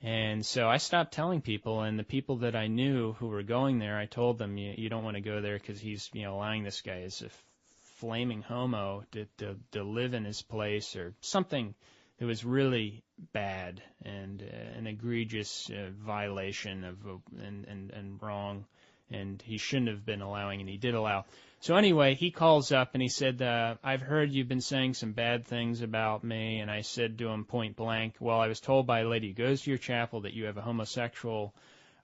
And so I stopped telling people, and the people that I knew who were going there, I told them, you don't want to go there because he's allowing this guy as a flaming homo to live in his place, or something that was really bad and an egregious violation of and wrong, and he shouldn't have been allowing, and he did allow. So anyway, he calls up and he said, I've heard you've been saying some bad things about me. And I said to him point blank, well, I was told by a lady who goes to your chapel that you have a homosexual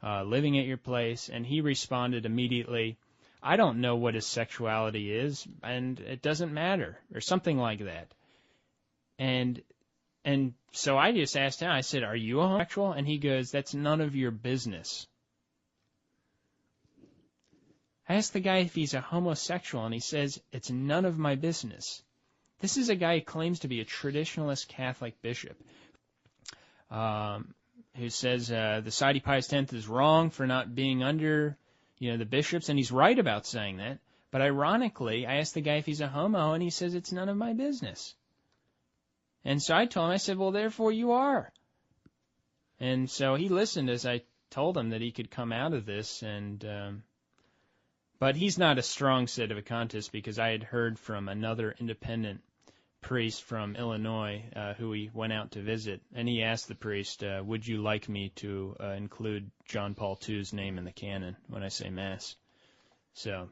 living at your place. And he responded immediately, I don't know what his sexuality is, and it doesn't matter, or something like that. And so I just asked him, I said, are you a homosexual? And he goes, that's none of your business. I asked the guy if he's a homosexual, and he says, it's none of my business. This is a guy who claims to be a traditionalist Catholic bishop, who says the Society Pius X is wrong for not being under the bishops, and he's right about saying that. But ironically, I asked the guy if he's a homo, and he says it's none of my business. And so I told him, I said, well, therefore you are. And so he listened as I told him that he could come out of this, but he's not a strong set of a contest, because I had heard from another independent priest from Illinois who he went out to visit, and he asked the priest, would you like me to include John Paul II's name in the canon when I say Mass? So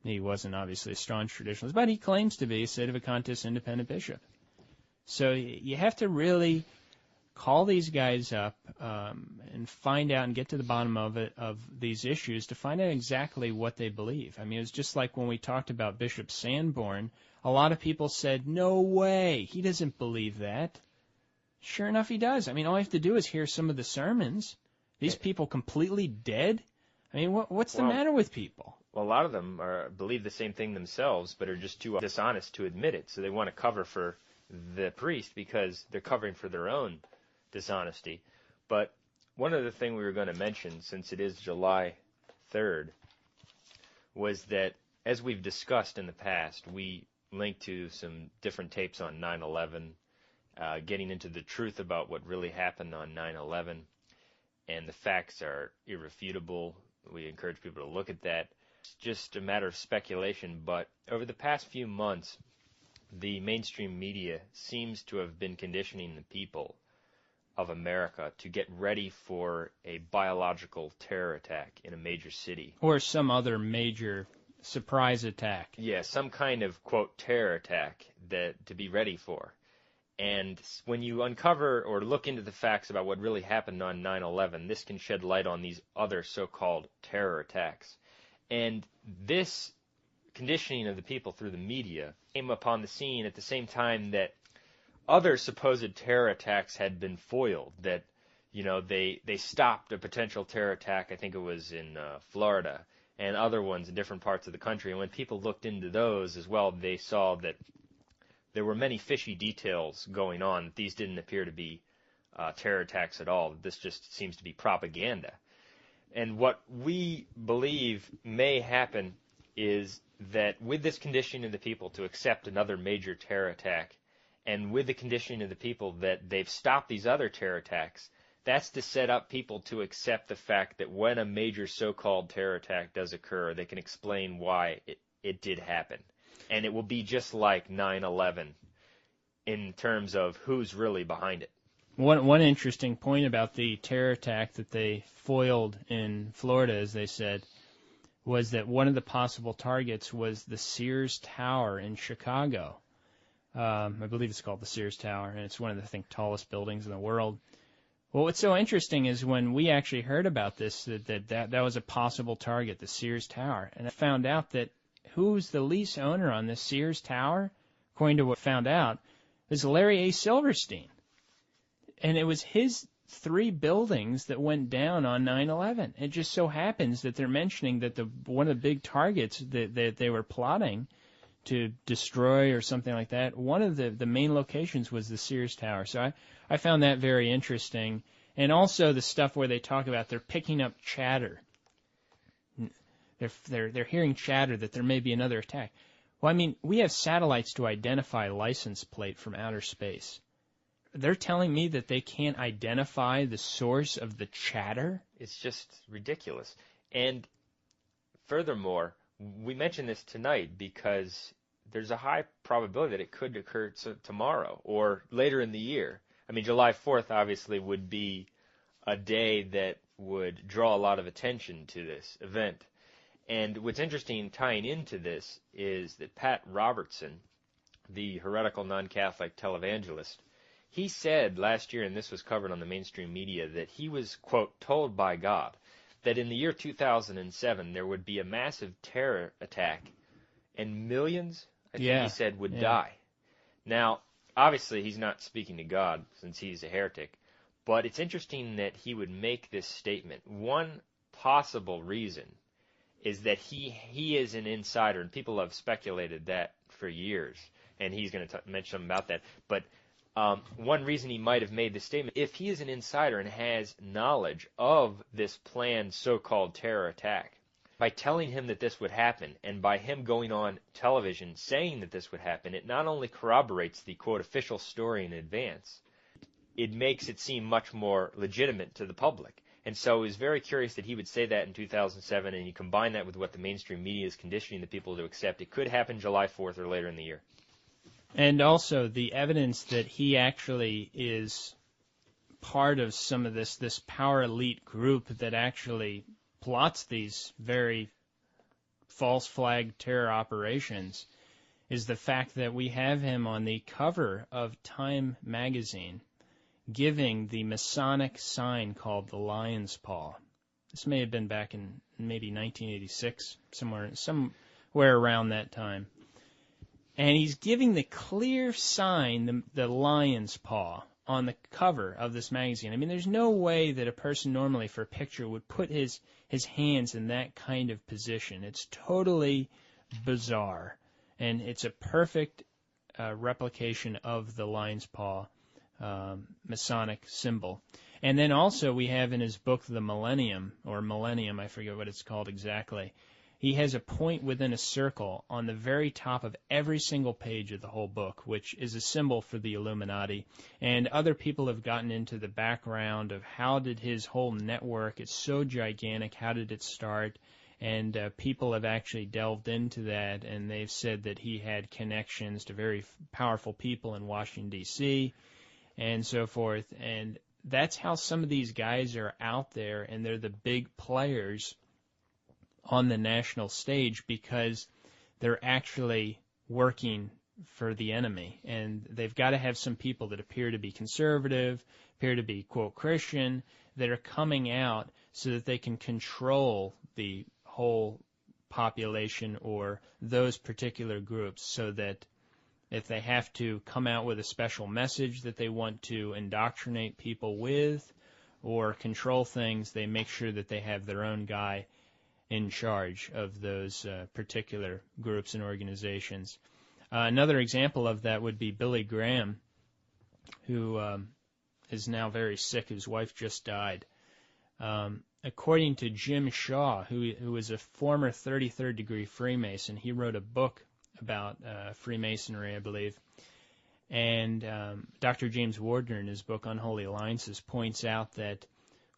he wasn't obviously a staunch traditionalist, but he claims to be a sedevacantist independent bishop. So you have to really call these guys up and find out and get to the bottom of these issues to find out exactly what they believe. I mean, it was just like when we talked about Bishop Sanborn. A lot of people said, no way, he doesn't believe that. Sure enough, he does. I mean, all you have to do is hear some of the sermons. These people completely dead? I mean, what's the matter with people? Well, a lot of them believe the same thing themselves, but are just too dishonest to admit it. So they want to cover for the priest because they're covering for their own dishonesty. But one other thing we were going to mention, since it is July 3rd, was that, as we've discussed in the past, we linked to some different tapes on 9/11, getting into the truth about what really happened on 9/11, and the facts are irrefutable. We encourage people to look at that. It's just a matter of speculation, but over the past few months, the mainstream media seems to have been conditioning the people of America to get ready for a biological terror attack in a major city. Or some other major surprise attack. Yeah, some kind of, quote, terror attack that to be ready for. And when you uncover or look into the facts about what really happened on 9/11, this can shed light on these other so-called terror attacks. And this conditioning of the people through the media came upon the scene at the same time that other supposed terror attacks had been foiled, that, they stopped a potential terror attack. I think it was in Florida, and other ones in different parts of the country. And when people looked into those as well, they saw that there were many fishy details going on. These didn't appear to be terror attacks at all. This just seems to be propaganda. And what we believe may happen is that with this conditioning of the people to accept another major terror attack, and with the conditioning of the people that they've stopped these other terror attacks, that's to set up people to accept the fact that when a major so-called terror attack does occur, they can explain why it did happen. And it will be just like 9/11 in terms of who's really behind it. One interesting point about the terror attack that they foiled in Florida, as they said, was that one of the possible targets was the Sears Tower in Chicago. I believe it's called the Sears Tower, and it's one of the, tallest buildings in the world. Well, what's so interesting is when we actually heard about this, that was a possible target, the Sears Tower, and I found out that who's the lease owner on this Sears Tower, according to what I found out, is Larry A. Silverstein. And it was his 3 buildings that went down on 9/11. It just so happens that they're mentioning that one of the big targets that they were plotting to destroy or something like that, one of the main locations was the Sears Tower. So I found that very interesting. And also the stuff where they talk about they're picking up chatter. They're hearing chatter that there may be another attack. Well, I mean, we have satellites to identify license plate from outer space. They're telling me that they can't identify the source of the chatter? It's just ridiculous. And furthermore, we mentioned this tonight because there's a high probability that it could occur tomorrow or later in the year. I mean, July 4th obviously would be a day that would draw a lot of attention to this event. And what's interesting tying into this is that Pat Robertson, the heretical non-Catholic televangelist, he said last year, and this was covered on the mainstream media, that he was, quote, told by God that in the year 2007 there would be a massive terror attack and millions, I think he said, would die. Now, obviously he's not speaking to God since he's a heretic, but it's interesting that he would make this statement. One possible reason is that he is an insider, and people have speculated that for years, and he's going to mention something about that. But one reason he might have made this statement, if he is an insider and has knowledge of this planned so-called terror attack, by telling him that this would happen, and by him going on television saying that this would happen, it not only corroborates the, quote, official story in advance, it makes it seem much more legitimate to the public. And so it was very curious that he would say that in 2007, and you combine that with what the mainstream media is conditioning the people to accept. It could happen July 4th or later in the year. And also the evidence that he actually is part of some of this power elite group that actually plots these very false flag terror operations is the fact that we have him on the cover of Time magazine giving the Masonic sign called the lion's paw. This may have been back in maybe 1986, somewhere around that time. And he's giving the clear sign, the lion's paw, on the cover of this magazine. I mean, there's no way that a person normally for a picture would put his hands in that kind of position. It's totally bizarre. And it's a perfect replication of the lion's paw Masonic symbol. And then also we have in his book, The Millennium, I forget what it's called exactly, he has a point within a circle on the very top of every single page of the whole book, which is a symbol for the Illuminati. And other people have gotten into the background of how did his whole network, it's so gigantic, how did it start? And people have actually delved into that, and they've said that he had connections to very powerful people in Washington, D.C., and so forth. And that's how some of these guys are out there, and they're the big players on the national stage because they're actually working for the enemy. And they've got to have some people that appear to be conservative, appear to be, quote, Christian, that are coming out so that they can control the whole population or those particular groups, so that if they have to come out with a special message that they want to indoctrinate people with or control things, they make sure that they have their own guy in charge of those particular groups and organizations. Another example of that would be Billy Graham, who is now very sick. His wife just died. According to Jim Shaw, who is a former 33rd degree Freemason, he wrote a book about Freemasonry, I believe. And Dr. James Wardner, in his book Unholy Alliances, points out that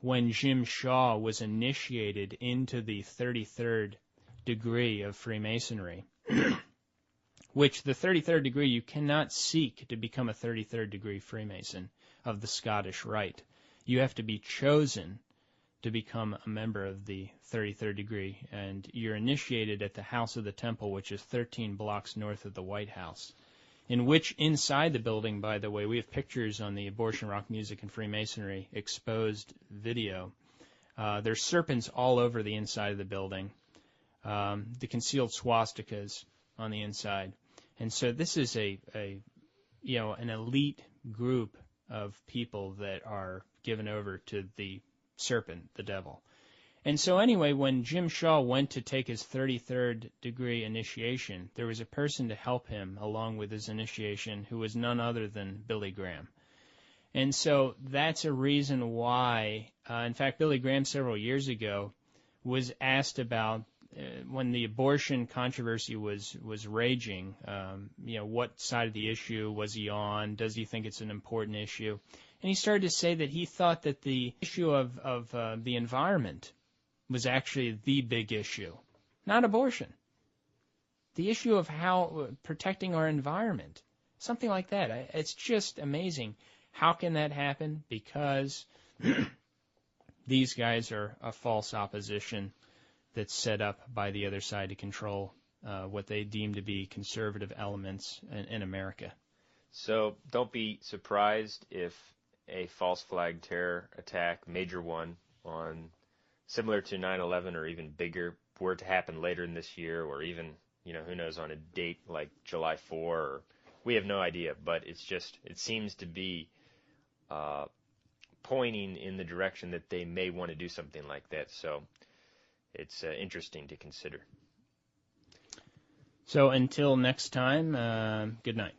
when Jim Shaw was initiated into the 33rd degree of Freemasonry, which the 33rd degree, you cannot seek to become a 33rd degree Freemason of the Scottish Rite. You have to be chosen to become a member of the 33rd degree, and you're initiated at the House of the Temple, which is 13 blocks north of the White House, in which inside the building, by the way, we have pictures on the Abortion, Rock Music, and Freemasonry exposed video. There's serpents all over the inside of the building, the concealed swastikas on the inside. And so this is an elite group of people that are given over to the serpent, the devil. And so anyway, when Jim Shaw went to take his 33rd degree initiation, there was a person to help him along with his initiation who was none other than Billy Graham. And so that's a reason why, in fact, Billy Graham several years ago was asked about, when the abortion controversy was raging, what side of the issue was he on? Does he think it's an important issue? And he started to say that he thought that the issue of the environment was actually the big issue, not abortion. The issue of how protecting our environment, something like that. It's just amazing. How can that happen? Because these guys are a false opposition that's set up by the other side to control what they deem to be conservative elements in America. So don't be surprised if a false flag terror attack, major one, on similar to 9/11 or even bigger, were to happen later in this year, or even, who knows, on a date like July 4, or we have no idea, but it seems to be pointing in the direction that they may want to do something like that. So it's interesting to consider. So until next time, good night.